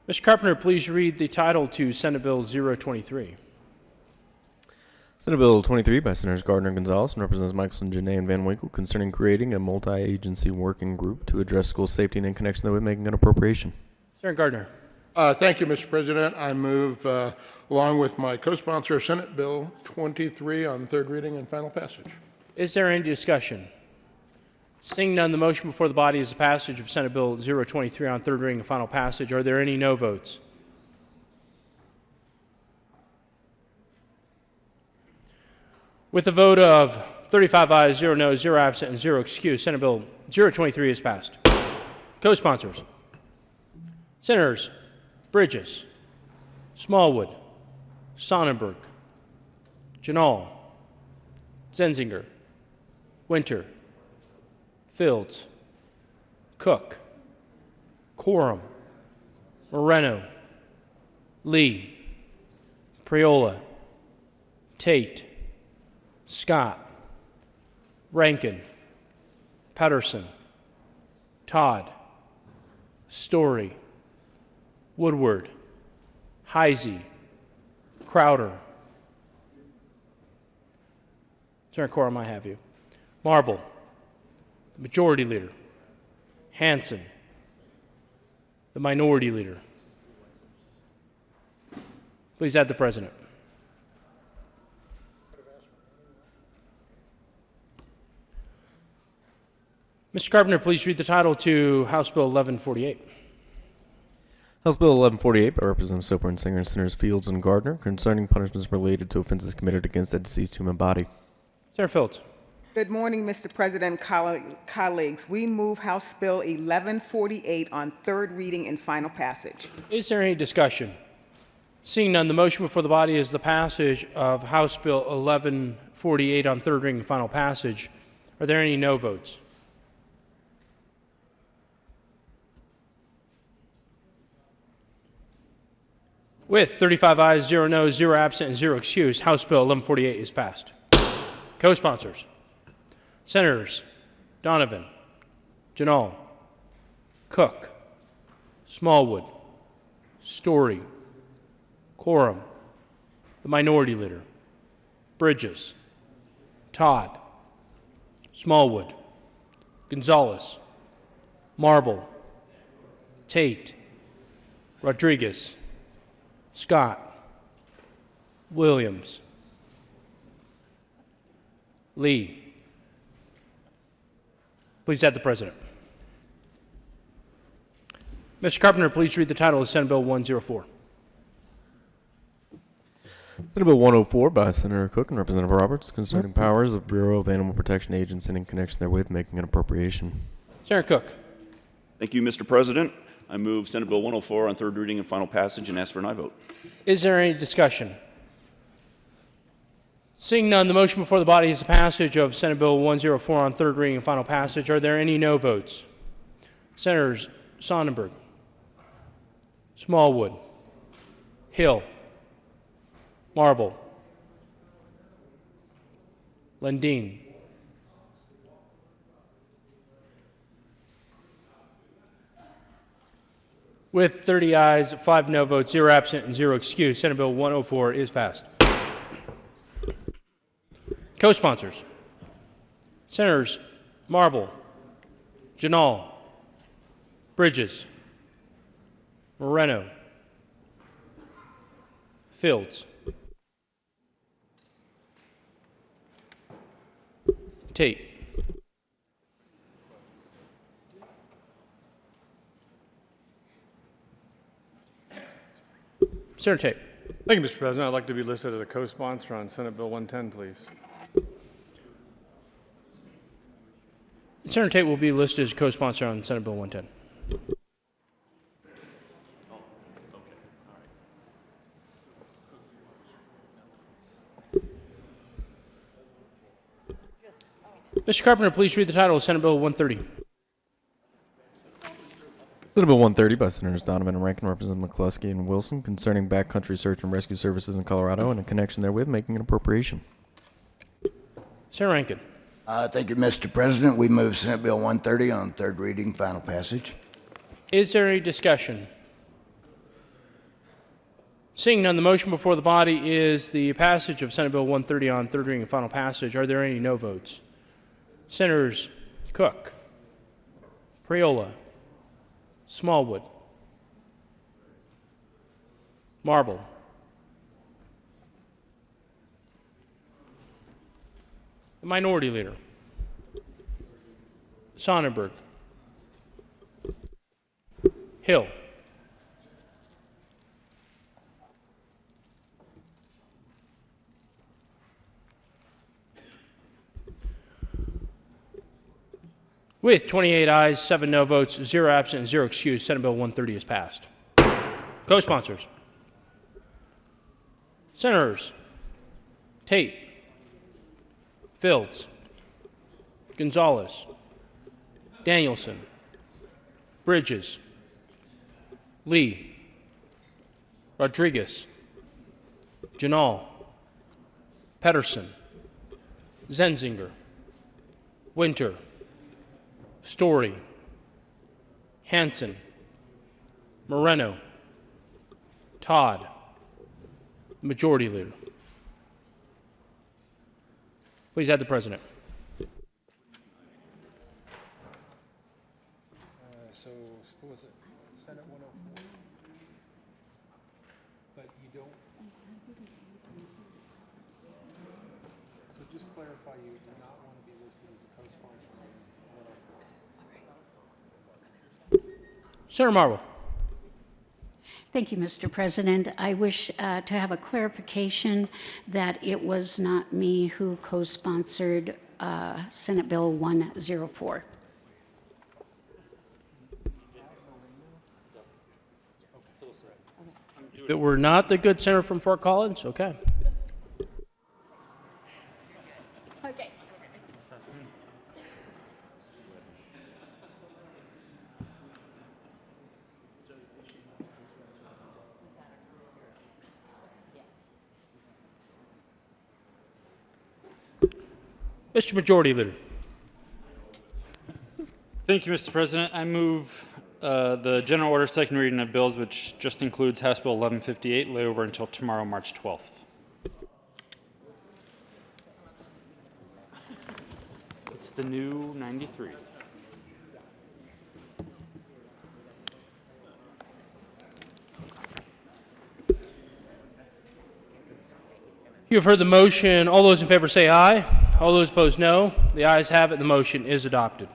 S1: Mr. Carpenter, please read the title to Senate Bill 023.
S2: Senate Bill 23 by Senators Gardner and Gonzalez and Representatives Michelson, Janae, and Van Winkle concerning creating a multi-agency working group to address school safety and in connection therewith making an appropriation.
S1: Senator Gardner.
S15: Thank you, Mr. President. I move, along with my co-sponsor, Senate Bill 23 on third reading and final passage.
S1: Is there any discussion? Seeing none, the motion before the body is the passage of Senate Bill 023 on third reading and final passage. Are there any no votes? With a vote of 35 ayes, 0 noes, 0 absent, and 0 excused, Senate Bill 023 is passed. Co-sponsors: Senators Bridges, Smallwood, Sonnenberg, Janal, Zenzinger, Winter, Fields, Cook, Quorum, Moreno, Lee, Priola, Tate, Scott, Rankin, Pedersen, Todd, Story, Woodward, Heisey, Crowder. Senator Quorum, I have you. Marble, the Majority Leader. Hanson, the Minority Leader. Please add the President. Mr. Carpenter, please read the title to House Bill 1148.
S2: House Bill 1148 by Representatives Soper and Singer and Senators Fields and Gardner concerning punishments related to offenses committed against a deceased human body.
S1: Senator Fields.
S21: Good morning, Mr. President, colleagues. We move House Bill 1148 on third reading and final passage.
S1: Is there any discussion? Seeing none, the motion before the body is the passage of House Bill 1148 on third reading and final passage. Are there any no votes? With 35 ayes, 0 noes, 0 absent, and 0 excused, House Bill 1148 is passed. Co-sponsors: Senators Donovan, Janal, Cook, Smallwood, Story, Quorum, the Minority Leader, Bridges, Todd, Smallwood, Gonzalez, Marble, Tate, Rodriguez, Scott, Williams, Lee. Please add the President. Mr. Carpenter, please read the title of Senate Bill 104.
S2: Senate Bill 104 by Senator Cook and Representative Roberts concerning powers of Bureau of Animal Protection Agency and in connection therewith making an appropriation.
S1: Senator Cook.
S9: Thank you, Mr. President. I move Senate Bill 104 on third reading and final passage and ask for an aye vote.
S1: Is there any discussion? Seeing none, the motion before the body is the passage of Senate Bill 104 on third reading and final passage. Are there any no votes? Senators Sonnenberg, Smallwood, Hill, Marble, Lundin, with 30 ayes, 5 no votes, 0 absent, and 0 excused, Senate Bill 104 is passed. Co-sponsors: Senators Marble, Janal, Bridges, Moreno, Fields, Tate, Senator Tate.
S17: Thank you, Mr. President. I'd like to be listed as a co-sponsor on Senate Bill 110, please.
S1: Senator Tate will be listed as co-sponsor on Senate Bill 110. Mr. Carpenter, please read the title of Senate Bill 130.
S2: Senate Bill 130 by Senators Donovan and Rankin, Representative McCluskey and Wilson concerning backcountry search and rescue services in Colorado and in connection therewith making an appropriation.
S1: Senator Rankin.
S22: Thank you, Mr. President. We move Senate Bill 130 on third reading, final passage.
S1: Is there any discussion? Seeing none, the motion before the body is the passage of Senate Bill 130 on third reading and final passage. Are there any no votes? Senators Cook, Priola, Smallwood, Marble, the Minority Leader, Sonnenberg, Hill, with 28 ayes, 7 no votes, 0 absent, and 0 excused, Senate Bill 130 is passed. Co-sponsors. Senators Tate, Fields, Gonzalez, Danielson, Bridges, Lee, Rodriguez, Janal, Pedersen, Zenzinger, Winter, Story, Hanson, Moreno, Todd, Majority Leader. Please add the President.
S8: So what was it? Senate 104? But you don't. So just clarify, you do not want to be listed as a co-sponsor on 104.
S1: Senator Marble.
S12: Thank you, Mr. President. I wish to have a clarification that it was not me who co-sponsored Senate Bill 104.
S1: That we're not the good senator from Fort Collins? Okay.
S12: Okay.
S1: Mr. Majority Leader.
S4: Thank you, Mr. President. I move the general order second reading of bills, which just includes House Bill 1158, lay over until tomorrow, March 12th. It's the new 93.
S1: You have heard the motion. All those in favor say aye. All those opposed, no. The ayes have it. The motion is adopted.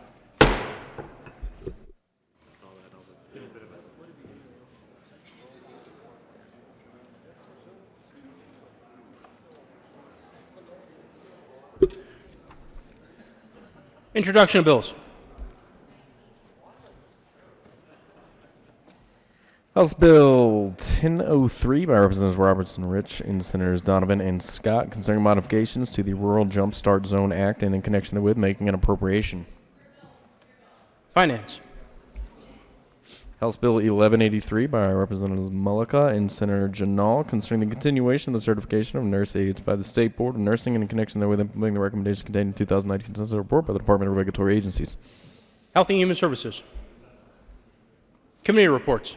S1: Introduction of bills.
S2: House Bill 1003 by Representatives Robertson Rich and Senators Donovan and Scott concerning modifications to the Rural Jump Start Zone Act and in connection therewith making an appropriation.
S1: Finance.
S2: House Bill 1183 by Representatives Mullica and Senator Janal concerning the continuation of the certification of nurse aides by the State Board of Nursing and in connection therewith implementing the recommendations contained in 2019 Census Report by the Department of Regulatory Agencies.
S1: Health and Human Services. Committee reports.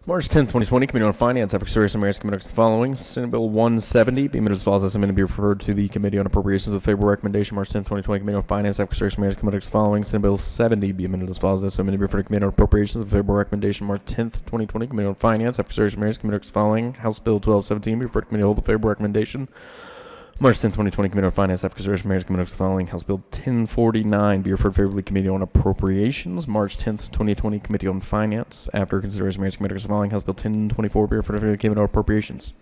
S2: March 10, 2020, Committee on Finance, African Service American Committee the following. Senate Bill 170, be amended as follows. As amended, be referred to the Committee on Appropriations with favorable recommendation. March 10, 2020, Committee on Finance, African Service American Committee the following. Senate Bill 70, be amended as follows. As amended, be referred to Committee on Appropriations with favorable recommendation. March 10, 2020, Committee on Finance, African Service American Committee the following. House Bill 1217, be referred to Committee to hold the favorable recommendation. March 10, 2020, Committee on Finance, African Service American Committee the following. House Bill 1049, be referred favorably Committee on Appropriations. March 10, 2020, Committee on Finance, after consideration American Committee the following. House Bill 1024, be referred favorably Committee on Appropriations.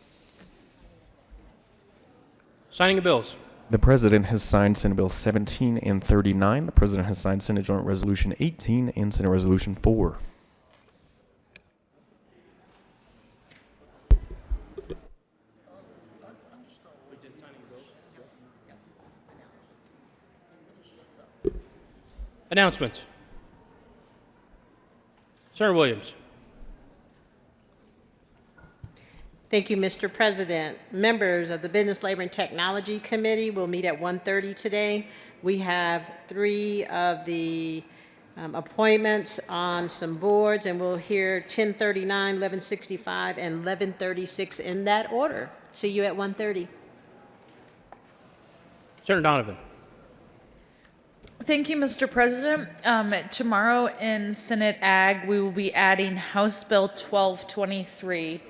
S1: Signing of bills.
S2: The President has signed Senate Bill 17 and 39. The President has signed Senate Joint Resolution 18 and Senate Resolution 4.
S1: Announcements. Senator Williams.
S3: Thank you, Mr. President. Members of the Business, Labor, and Technology Committee will meet at 1:30 today. We have 3 of the appointments on some boards, and we'll hear 1039, 1165, and 1136 in that order. See you at 1:30.
S1: Senator Donovan.
S5: Thank you, Mr. President. Tomorrow in Senate Ag, we will be adding House Bill 1223.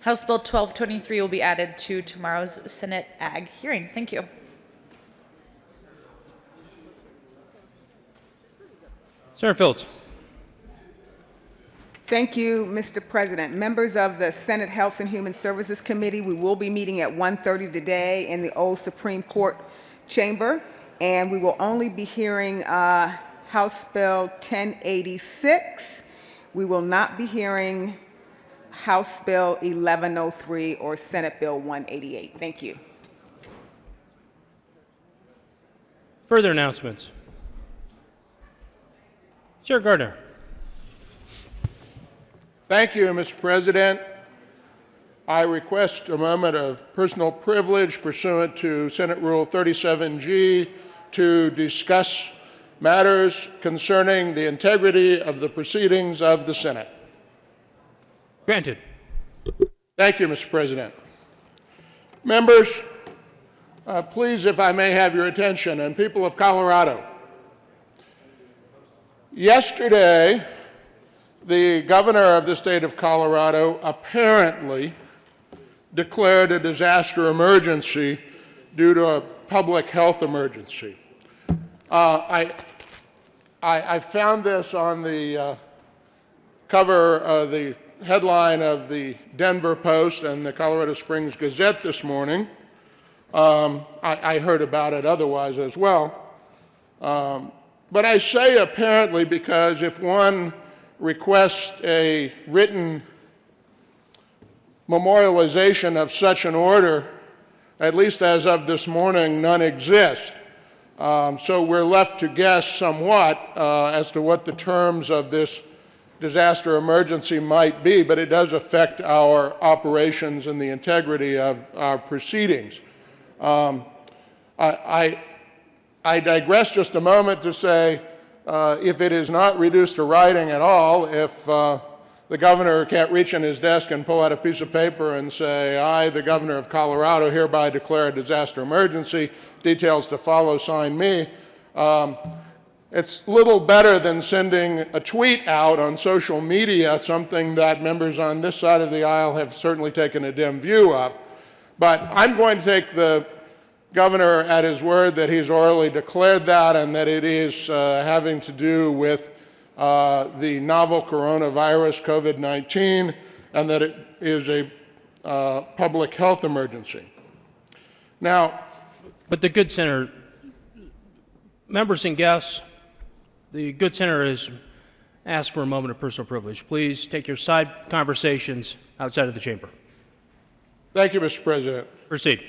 S5: House Bill 1223 will be added to tomorrow's Senate Ag hearing. Thank you.
S1: Senator Phillips.
S21: Thank you, Mr. President. Members of the Senate Health and Human Services Committee, we will be meeting at 1:30 today in the old Supreme Court chamber, and we will only be hearing House Bill 1086. We will not be hearing House Bill 1103 or Senate Bill 188. Thank you.
S1: Further announcements. Chair Gardner.
S15: Thank you, Mr. President. I request a moment of personal privilege pursuant to Senate Rule 37G to discuss matters concerning the integrity of the proceedings of the Senate.
S1: Granted.
S15: Thank you, Mr. President. Members, please, if I may have your attention, and people of Colorado. Yesterday, the governor of the state of Colorado apparently declared a disaster emergency due to a public health emergency. I found this on the cover of the headline of the Denver Post and the Colorado Springs Gazette this morning. I heard about it otherwise as well. But I say apparently because if one requests a written memorialization of such an order, at least as of this morning, none exist. So we're left to guess somewhat as to what the terms of this disaster emergency might be, but it does affect our operations and the integrity of our proceedings. I digress just a moment to say, if it is not reduced to writing at all, if the governor can't reach in his desk and pull out a piece of paper and say, I, the governor of Colorado, hereby declare a disaster emergency, details to follow, sign me, it's little better than sending a tweet out on social media, something that members on this side of the aisle have certainly taken a dim view of. But I'm going to take the governor at his word that he's orally declared that and that it is having to do with the novel coronavirus, COVID-19, and that it is a public health emergency. Now,
S1: but the good senator, members and guests, the good senator has asked for a moment of personal privilege. Please take your side conversations outside of the chamber.
S15: Thank you, Mr. President.
S1: Proceed.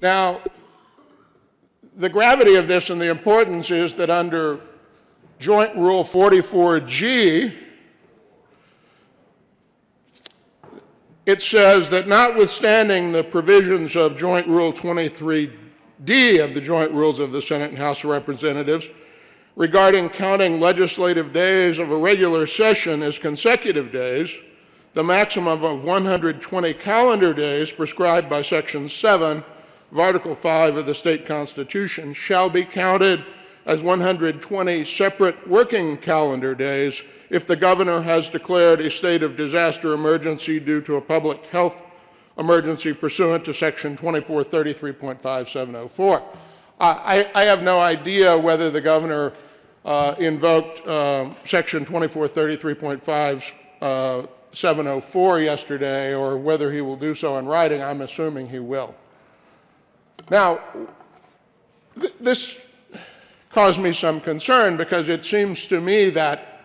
S15: Now, the gravity of this and the importance is that under Joint Rule 44G, it says that notwithstanding the provisions of Joint Rule 23D of the Joint Rules of the Senate and House of Representatives regarding counting legislative days of a regular session as consecutive days, the maximum of 120 calendar days prescribed by Section 7 of Article 5 of the state constitution shall be counted as 120 separate working calendar days if the governor has declared a state of disaster emergency due to a public health emergency pursuant to Section 2433.5704. I have no idea whether the governor invoked Section 2433.5704 yesterday or whether he will do so in writing. I'm assuming he will. Now, this caused me some concern because it seems to me that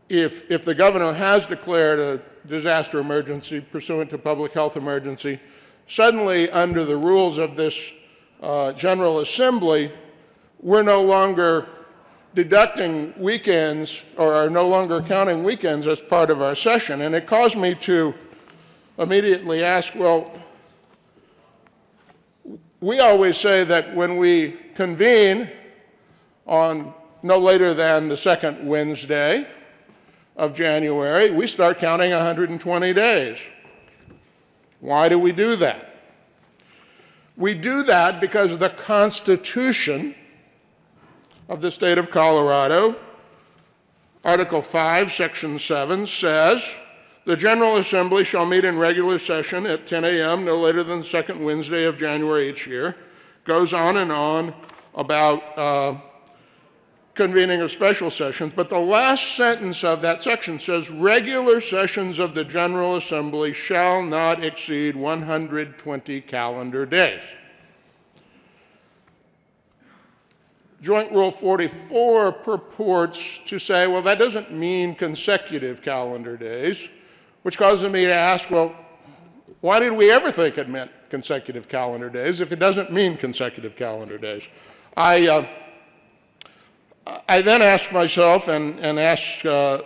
S15: if the governor has declared a disaster emergency pursuant to public health emergency, suddenly under the rules of this General Assembly, we're no longer deducting weekends or are no longer counting weekends as part of our session. And it caused me to immediately ask, well, we always say that when we convene on no later than the second Wednesday of January, we start counting 120 days. Why do we do that? We do that because the Constitution of the state of Colorado, Article 5, Section 7, says, the General Assembly shall meet in regular session at 10 a.m. no later than the second Wednesday of January each year. Goes on and on about convening of special sessions, but the last sentence of that section says, regular sessions of the General Assembly shall not exceed 120 calendar days. Joint Rule 44 purports to say, well, that doesn't mean consecutive calendar days, which causes me to ask, well, why did we ever think it meant consecutive calendar days if it doesn't mean consecutive calendar days? I then ask myself and ask the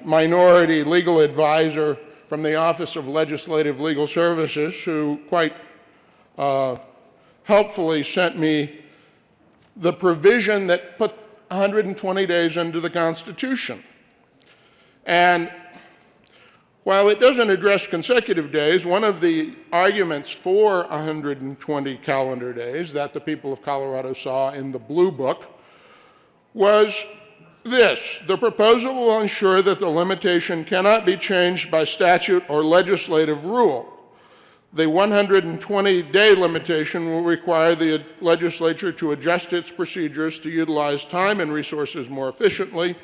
S15: minority legal advisor from the Office of Legislative Legal Services, who quite helpfully sent me the provision that put 120 days into the Constitution. And while it doesn't address consecutive days, one of the arguments for 120 calendar days that the people of Colorado saw in the Blue Book was this: the proposal will ensure that the limitation cannot be changed by statute or legislative rule. The 120-day limitation will require the legislature to adjust its procedures to utilize time and resources more efficiently.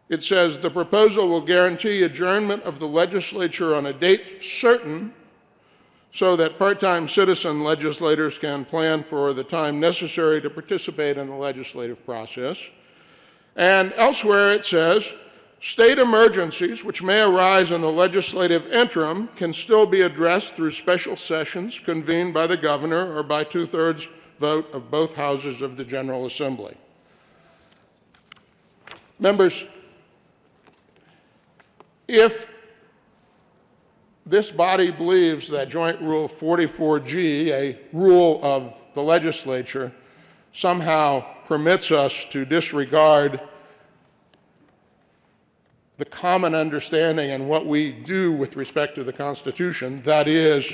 S15: It says the proposal will guarantee adjournment of the legislature on a date certain so that part-time citizen legislators can plan for the time necessary to participate in the legislative process. And elsewhere it says, state emergencies which may arise in the legislative interim can still be addressed through special sessions convened by the governor or by 2/3 vote of both houses of the General Assembly. Members, if this body believes that Joint Rule 44G, a rule of the legislature, somehow permits us to disregard the common understanding and what we do with respect to the Constitution, that is,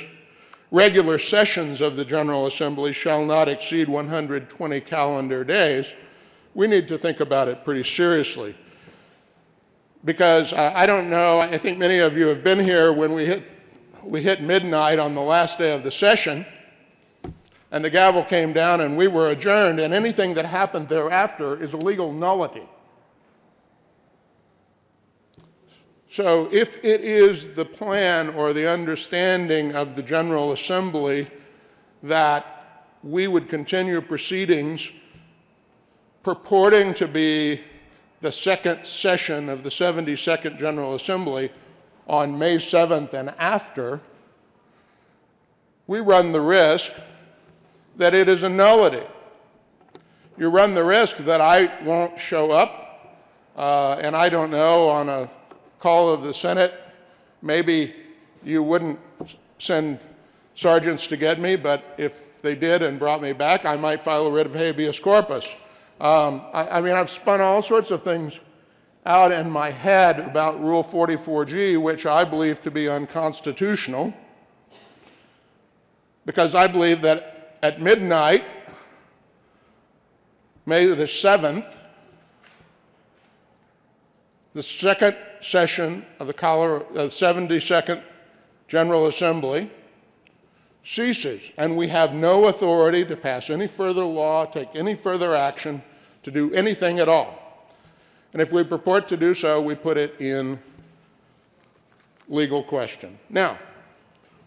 S15: regular sessions of the General Assembly shall not exceed 120 calendar days, we need to think about it pretty seriously. Because I don't know, I think many of you have been here when we hit midnight on the last day of the session, and the gavel came down and we were adjourned, and anything that happened thereafter is a legal nullity. So if it is the plan or the understanding of the General Assembly that we would continue proceedings purporting to be the second session of the 72nd General Assembly on May 7th and after, we run the risk that it is a nullity. You run the risk that I won't show up, and I don't know, on a call of the Senate, maybe you wouldn't send sergeants to get me, but if they did and brought me back, I might file a writ of habeas corpus. I mean, I've spun all sorts of things out in my head about Rule 44G, which I believe to be unconstitutional, because I believe that at midnight, May the 7th, the second session of the 72nd General Assembly ceases, and we have no authority to pass any further law, take any further action, to do anything at all. And if we purport to do so, we put it in legal question. Now,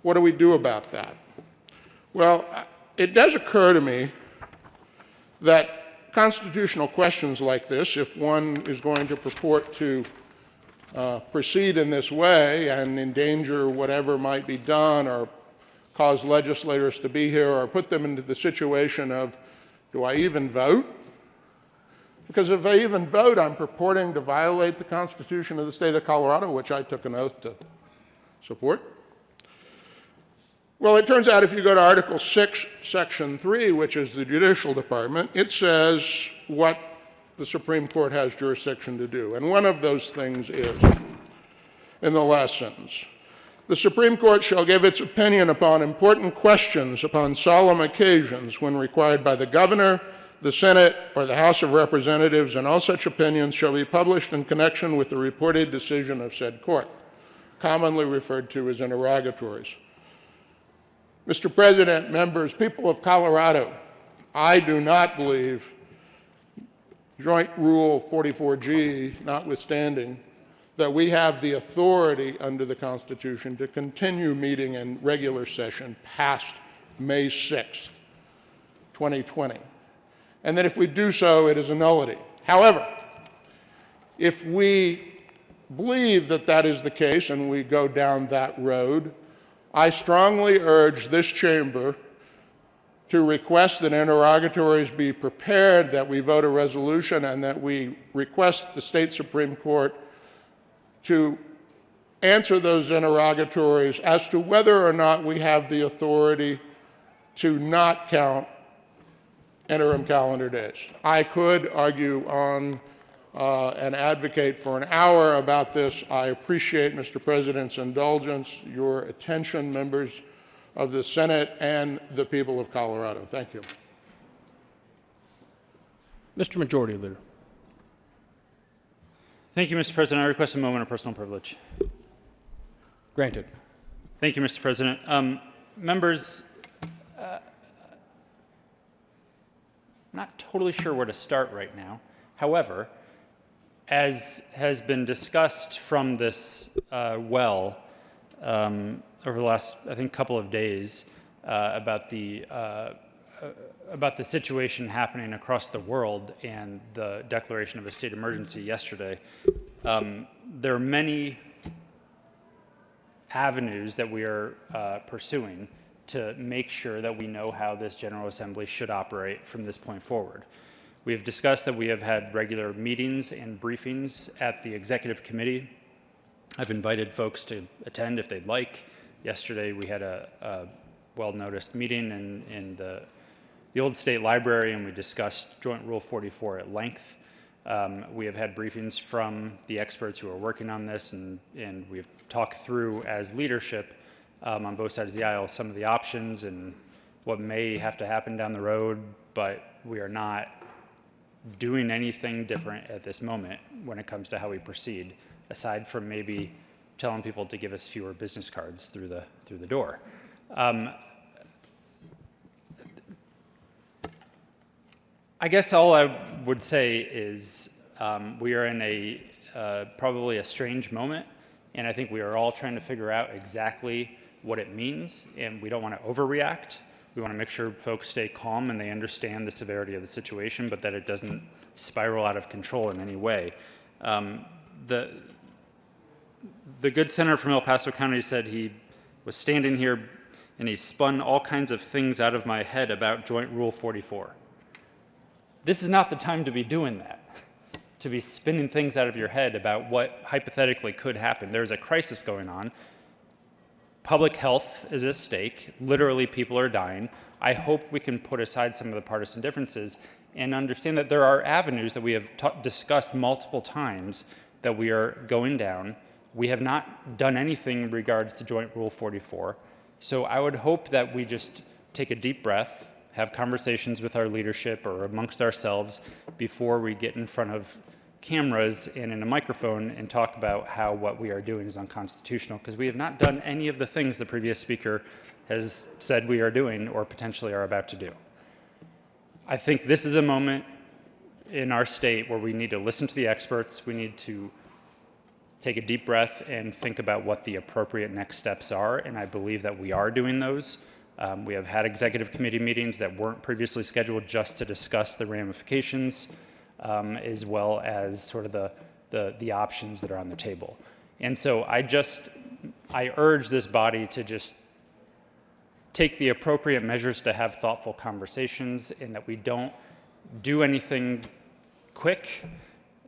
S15: what do we do about that? Well, it does occur to me that constitutional questions like this, if one is going to purport to proceed in this way and endanger whatever might be done or cause legislators to be here or put them into the situation of, do I even vote? Because if I even vote, I'm purporting to violate the Constitution of the state of Colorado, which I took an oath to support. Well, it turns out if you go to Article 6, Section 3, which is the Judicial Department, it says what the Supreme Court has jurisdiction to do. And one of those things is, in the last sentence, the Supreme Court shall give its opinion upon important questions upon solemn occasions when required by the governor, the Senate, or the House of Representatives, and all such opinions shall be published in connection with the reported decision of said court, commonly referred to as interrogatories. Mr. President, members, people of Colorado, I do not believe, Joint Rule 44G notwithstanding, that we have the authority under the Constitution to continue meeting in regular session past May 6th, 2020, and that if we do so, it is a nullity. However, if we believe that that is the case and we go down that road, I strongly urge this chamber to request that interrogatories be prepared, that we vote a resolution, and that we request the state Supreme Court to answer those interrogatories as to whether or not we have the authority to not count interim calendar days. I could argue on and advocate for an hour about this. I appreciate Mr. President's indulgence, your attention, members of the Senate and the people of Colorado. Thank you.
S1: Mr. Majority Leader.
S4: Thank you, Mr. President. I request a moment of personal privilege.
S1: Granted.
S4: Thank you, Mr. President. Members, I'm not totally sure where to start right now. However, as has been discussed from this over the last, I think, couple of days about the situation happening across the world and the declaration of a state emergency yesterday, there are many avenues that we are pursuing to make sure that we know how this General Assembly should operate from this point forward. We have discussed that we have had regular meetings and briefings at the Executive Committee. I've invited folks to attend if they'd like. Yesterday we had a well-noticed meeting in the old state library, and we discussed Joint Rule 44 at length. We have had briefings from the experts who are working on this, and we've talked through as leadership on both sides of the aisle some of the options and what may have to happen down the road, but we are not doing anything different at this moment when it comes to how we proceed, aside from maybe telling people to give us fewer business cards through the door. I guess all I would say is we are in probably a strange moment, and I think we are all trying to figure out exactly what it means, and we don't want to overreact. We want to make sure folks stay calm and they understand the severity of the situation, but that it doesn't spiral out of control in any way. The good senator from El Paso County said he was standing here and he spun all kinds of things out of my head about Joint Rule 44. This is not the time to be doing that, to be spinning things out of your head about what hypothetically could happen. There's a crisis going on. Public health is at stake. Literally, people are dying. I hope we can put aside some of the partisan differences and understand that there are avenues that we have discussed multiple times that we are going down. We have not done anything in regards to Joint Rule 44. So I would hope that we just take a deep breath, have conversations with our leadership or amongst ourselves before we get in front of cameras and in a microphone and talk about how what we are doing is unconstitutional, because we have not done any of the things the previous speaker has said we are doing or potentially are about to do. I think this is a moment in our state where we need to listen to the experts. We need to take a deep breath and think about what the appropriate next steps are, and I believe that we are doing those. We have had executive committee meetings that weren't previously scheduled just to discuss the ramifications, as well as sort of the options that are on the table. And so I urge this body to just take the appropriate measures to have thoughtful conversations, and that we don't do anything quick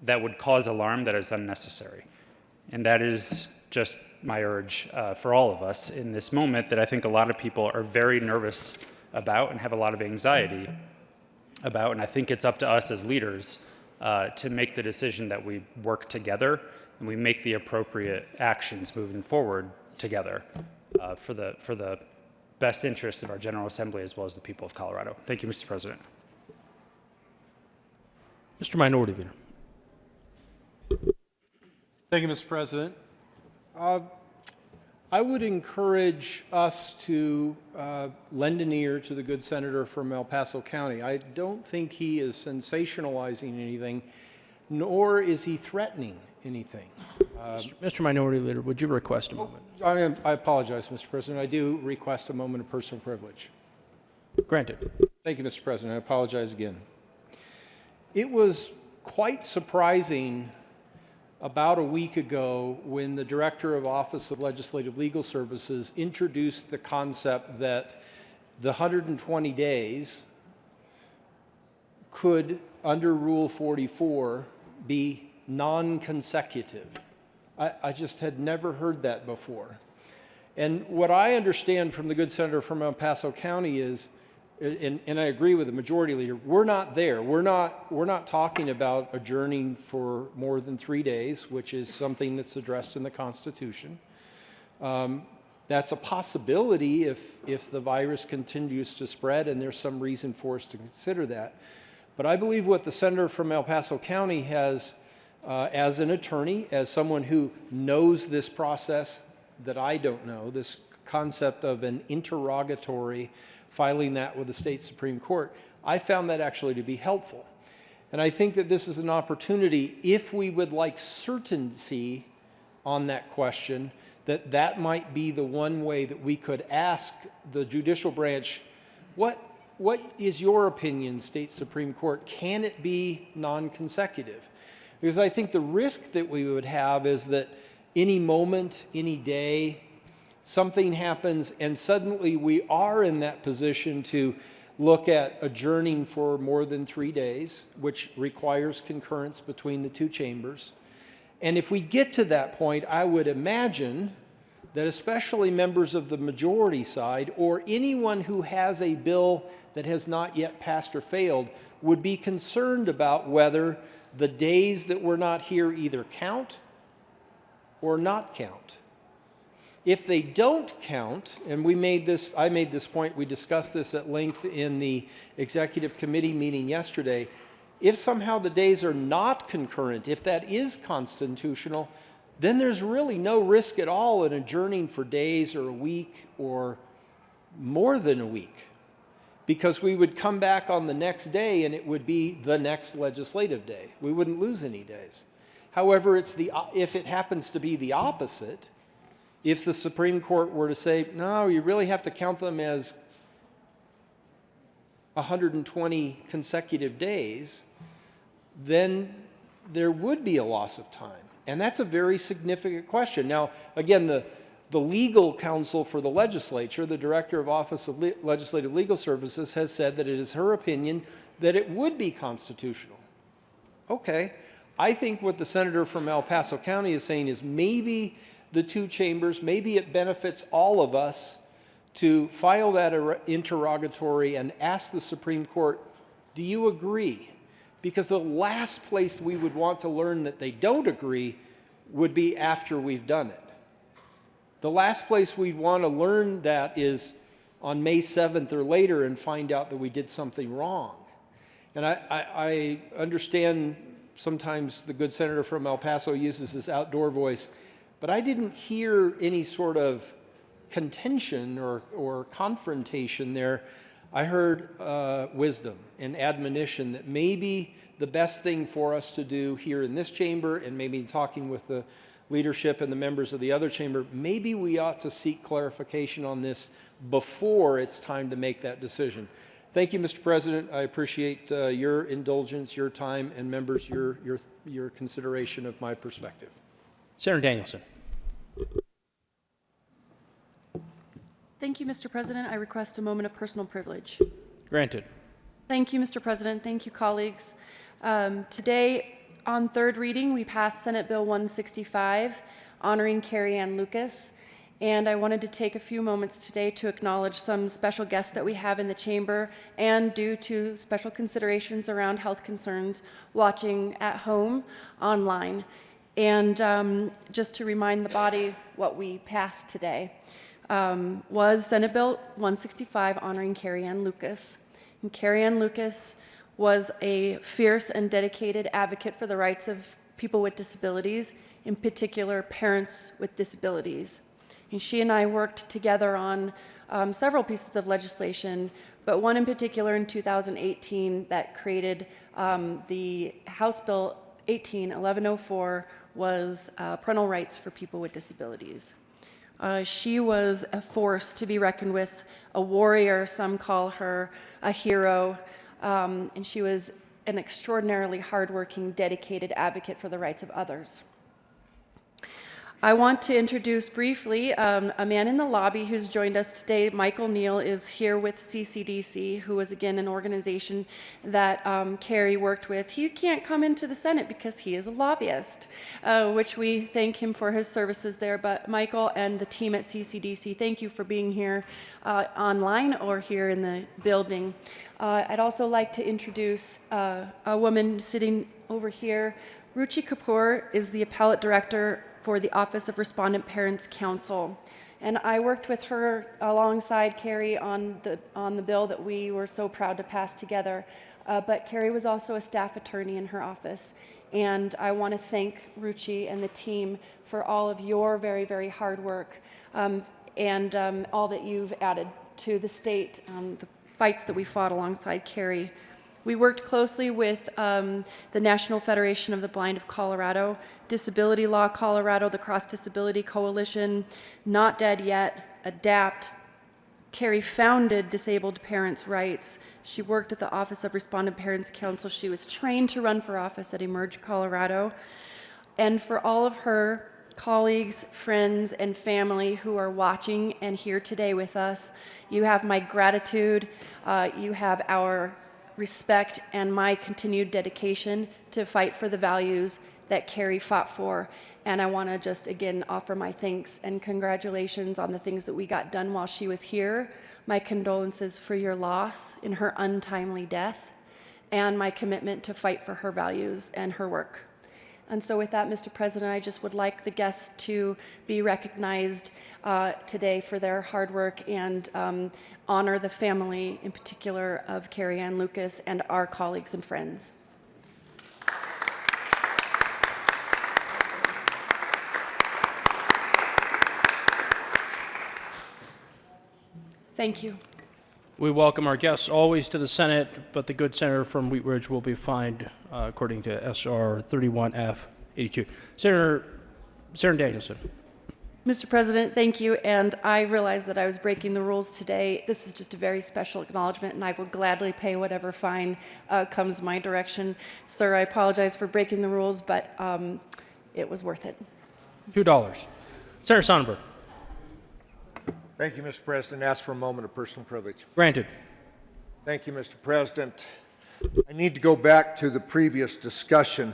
S4: that would cause alarm that is unnecessary. And that is just my urge for all of us in this moment that I think a lot of people are very nervous about and have a lot of anxiety about. And I think it's up to us as leaders to make the decision that we work together and we make the appropriate actions moving forward together for the best interests of our General Assembly as well as the people of Colorado. Thank you, Mr. President.
S1: Mr. Minority Leader.
S8: Thank you, Mr. President. I would encourage us to lend an ear to the good senator from El Paso County. I don't think he is sensationalizing anything, nor is he threatening anything.
S1: Mr. Minority Leader, would you request a moment?
S8: I apologize, Mr. President. I do request a moment of personal privilege.
S1: Granted.
S8: Thank you, Mr. President. I apologize again. It was quite surprising about a week ago when the Director of Office of Legislative Legal Services introduced the concept that the 120 days could, under Rule 44, be non-consecutive. I just had never heard that before. And what I understand from the good senator from El Paso County is, and I agree with the majority leader, we're not there. We're not talking about adjourning for more than 3 days, which is something that's addressed in the Constitution. That's a possibility if the virus continues to spread and there's some reason for us to consider that. But I believe what the senator from El Paso County has, as an attorney, as someone who knows this process that I don't know, this concept of an interrogatory, filing that with the state Supreme Court, I found that actually to be helpful. And I think that this is an opportunity, if we would like certainty on that question, that might be the one way that we could ask the judicial branch, what is your opinion, state Supreme Court? Can it be non-consecutive? Because I think the risk that we would have is that any moment, any day, something happens and suddenly we are in that position to look at adjourning for more than 3 days, which requires concurrence between the two chambers. And if we get to that point, I would imagine that especially members of the majority side or anyone who has a bill that has not yet passed or failed would be concerned about whether the days that we're not here either count or not count. If they don't count, and I made this point, we discussed this at length in the executive committee meeting yesterday, if somehow the days are not concurrent, if that is constitutional, then there's really no risk at all in adjourning for days or a week or more than a week, because we would come back on the next day and it would be the next legislative day. We wouldn't lose any days. However, if it happens to be the opposite, if the Supreme Court were to say, no, you really have to count them as 120 consecutive days, then there would be a loss of time. And that's a very significant question. Now, again, the legal counsel for the legislature, the Director of Office of Legislative Legal Services, has said that it is her opinion that it would be constitutional. Okay. I think what the senator from El Paso County is saying is maybe the two chambers, maybe it benefits all of us to file that interrogatory and ask the Supreme Court, do you agree? Because the last place we would want to learn that they don't agree would be after we've done it. The last place we'd want to learn that is on May 7th or later and find out that we did something wrong. And I understand sometimes the good senator from El Paso uses his outdoor voice, but I didn't hear any sort of contention or confrontation there. I heard wisdom and admonition that maybe the best thing for us to do here in this chamber, and maybe talking with the leadership and the members of the other chamber, maybe we ought to seek clarification on this before it's time to make that decision. Thank you, Mr. President. I appreciate your indulgence, your time, and members, your consideration of my perspective.
S1: Senator Danielson.
S18: Thank you, Mr. President. I request a moment of personal privilege.
S1: Granted.
S18: Thank you, Mr. President. Thank you, colleagues. Today, on third reading, we passed Senate Bill 165 honoring Carrie Ann Lucas. And I wanted to take a few moments today to acknowledge some special guests that we have in the chamber, and due to special considerations around health concerns, watching at home online. And just to remind the body what we passed today was Senate Bill 165 honoring Carrie Ann Lucas. And Carrie Ann Lucas was a fierce and dedicated advocate for the rights of people with disabilities, in particular parents with disabilities. And she and I worked together on several pieces of legislation, but one in particular in 2018 that created the House Bill 1104 was parental rights for people with disabilities. She was a force to be reckoned with, a warrior, some call her a hero, and she was an extraordinarily hardworking, dedicated advocate for the rights of others. I want to introduce briefly a man in the lobby who's joined us today. Michael Neal is here with CCDC, who is again an organization that Carrie worked with. He can't come into the Senate because he is a lobbyist, which we thank him for his services there. But Michael and the team at CCDC, thank you for being here online or here in the building. I'd also like to introduce a woman sitting over here. Ruchi Kapoor is the appellate director for the Office of Respondent Parents Council. And I worked with her alongside Carrie on the bill that we were so proud to pass together. But Carrie was also a staff attorney in her office. And I want to thank Ruchi and the team for all of your very, very hard work and all that you've added to the state, the fights that we fought alongside Carrie. We worked closely with the National Federation of the Blind of Colorado, Disability Law Colorado, the Cross Disability Coalition, Not Dead Yet, ADAPT. Carrie founded Disabled Parents' Rights. She worked at the Office of Respondent Parents Council. She was trained to run for office at Emerge Colorado. And for all of her colleagues, friends, and family who are watching and here today with us, you have my gratitude. You have our respect and my continued dedication to fight for the values that Carrie fought for. And I want to just again offer my thanks and congratulations on the things that we got done while she was here, my condolences for your loss in her untimely death, and my commitment to fight for her values and her work. And so with that, Mr. President, I just would like the guests to be recognized today for their hard work and honor the family, in particular, of Carrie Ann Lucas and our colleagues and friends. Thank you.
S1: We welcome our guests always to the Senate, but the good senator from Wheat Ridge will be fined according to SR 31F82. Senator Danielson.
S18: Mr. President, thank you. And I realize that I was breaking the rules today. This is just a very special acknowledgement, and I will gladly pay whatever fine comes my direction. Sir, I apologize for breaking the rules, but it was worth it.
S1: $2. Senator Sonnenberg.
S13: Thank you, Mr. President. Ask for a moment of personal privilege.
S1: Granted.
S13: Thank you, Mr. President. I need to go back to the previous discussion.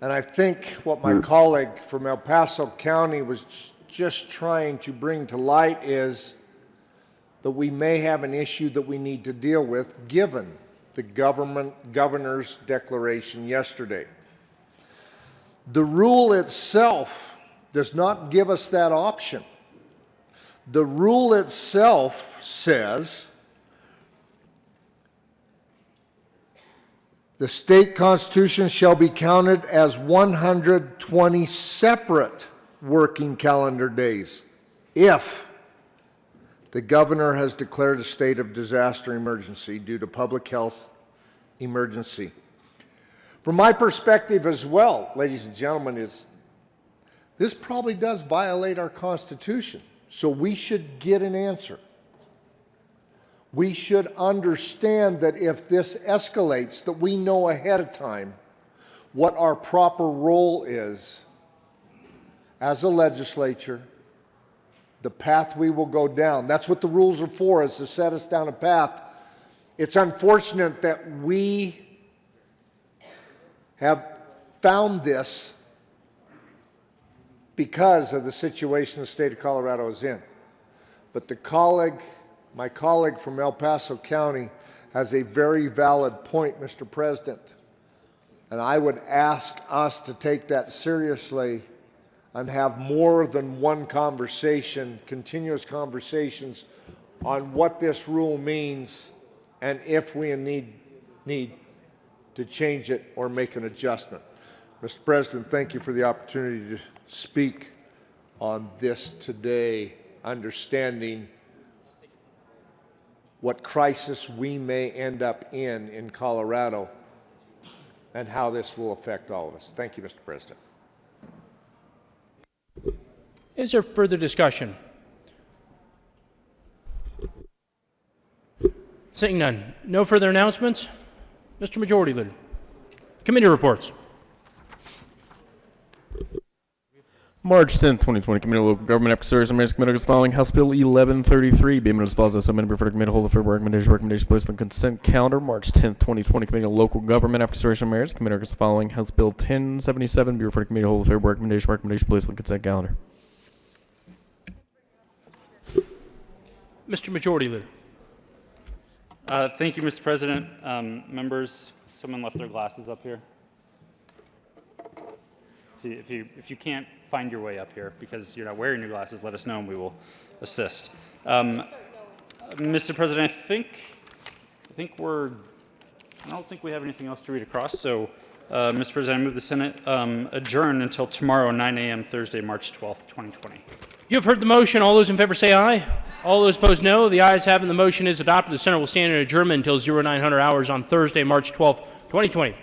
S13: And I think what my colleague from El Paso County was just trying to bring to light is that we may have an issue that we need to deal with given the governor's declaration yesterday. The rule itself does not give us that option. The rule itself says the state constitution shall be counted as 120 separate working calendar days if the governor has declared a state of disaster emergency due to public health emergency. From my perspective as well, ladies and gentlemen, is this probably does violate our Constitution. So we should get an answer. We should understand that if this escalates, that we know ahead of time what our proper role is as a legislature, the path we will go down. That's what the rules are for, is to set us down a path. It's unfortunate that we have found this because of the situation the state of Colorado is in. But my colleague from El Paso County has a very valid point, Mr. President. And I would ask us to take that seriously and have more than one conversation, continuous conversations on what this rule means and if we need to change it or make an adjustment. Mr. President, thank you for the opportunity to speak on this today, understanding what crisis we may end up in Colorado and how this will affect all of us. Thank you, Mr. President.
S1: Is there further discussion? Seeing none. No further announcements? Mr. Majority Leader. Committee reports.
S2: March 10th, 2020, Committee on Local Government. After service on Mayor's Committee as following: House Bill 1133, being as follows. As submitted before the committee, hold the favorable recommendation placed on the consent calendar. March 10th, 2020, Committee on Local Government. After service on Mayor's Committee as following: House Bill 1077, be referred to committee, hold the favorable recommendation placed on the consent calendar.
S1: Mr. Majority Leader.
S4: Thank you, Mr. President. Members, someone left their glasses up here. If you can't find your way up here because you're not wearing your glasses, let us know and we will assist. Mr. President, I don't think we have anything else to read across. So, Mr. President, I move the Senate adjourn until tomorrow, 9 a.m. Thursday, March 12th, 2020.
S1: You have heard the motion. All those in favor say aye. All those opposed, no. The ayes have it. The motion is adopted. The Senate will stand in adjournment until 0900 hours on Thursday, March 12th, 2020.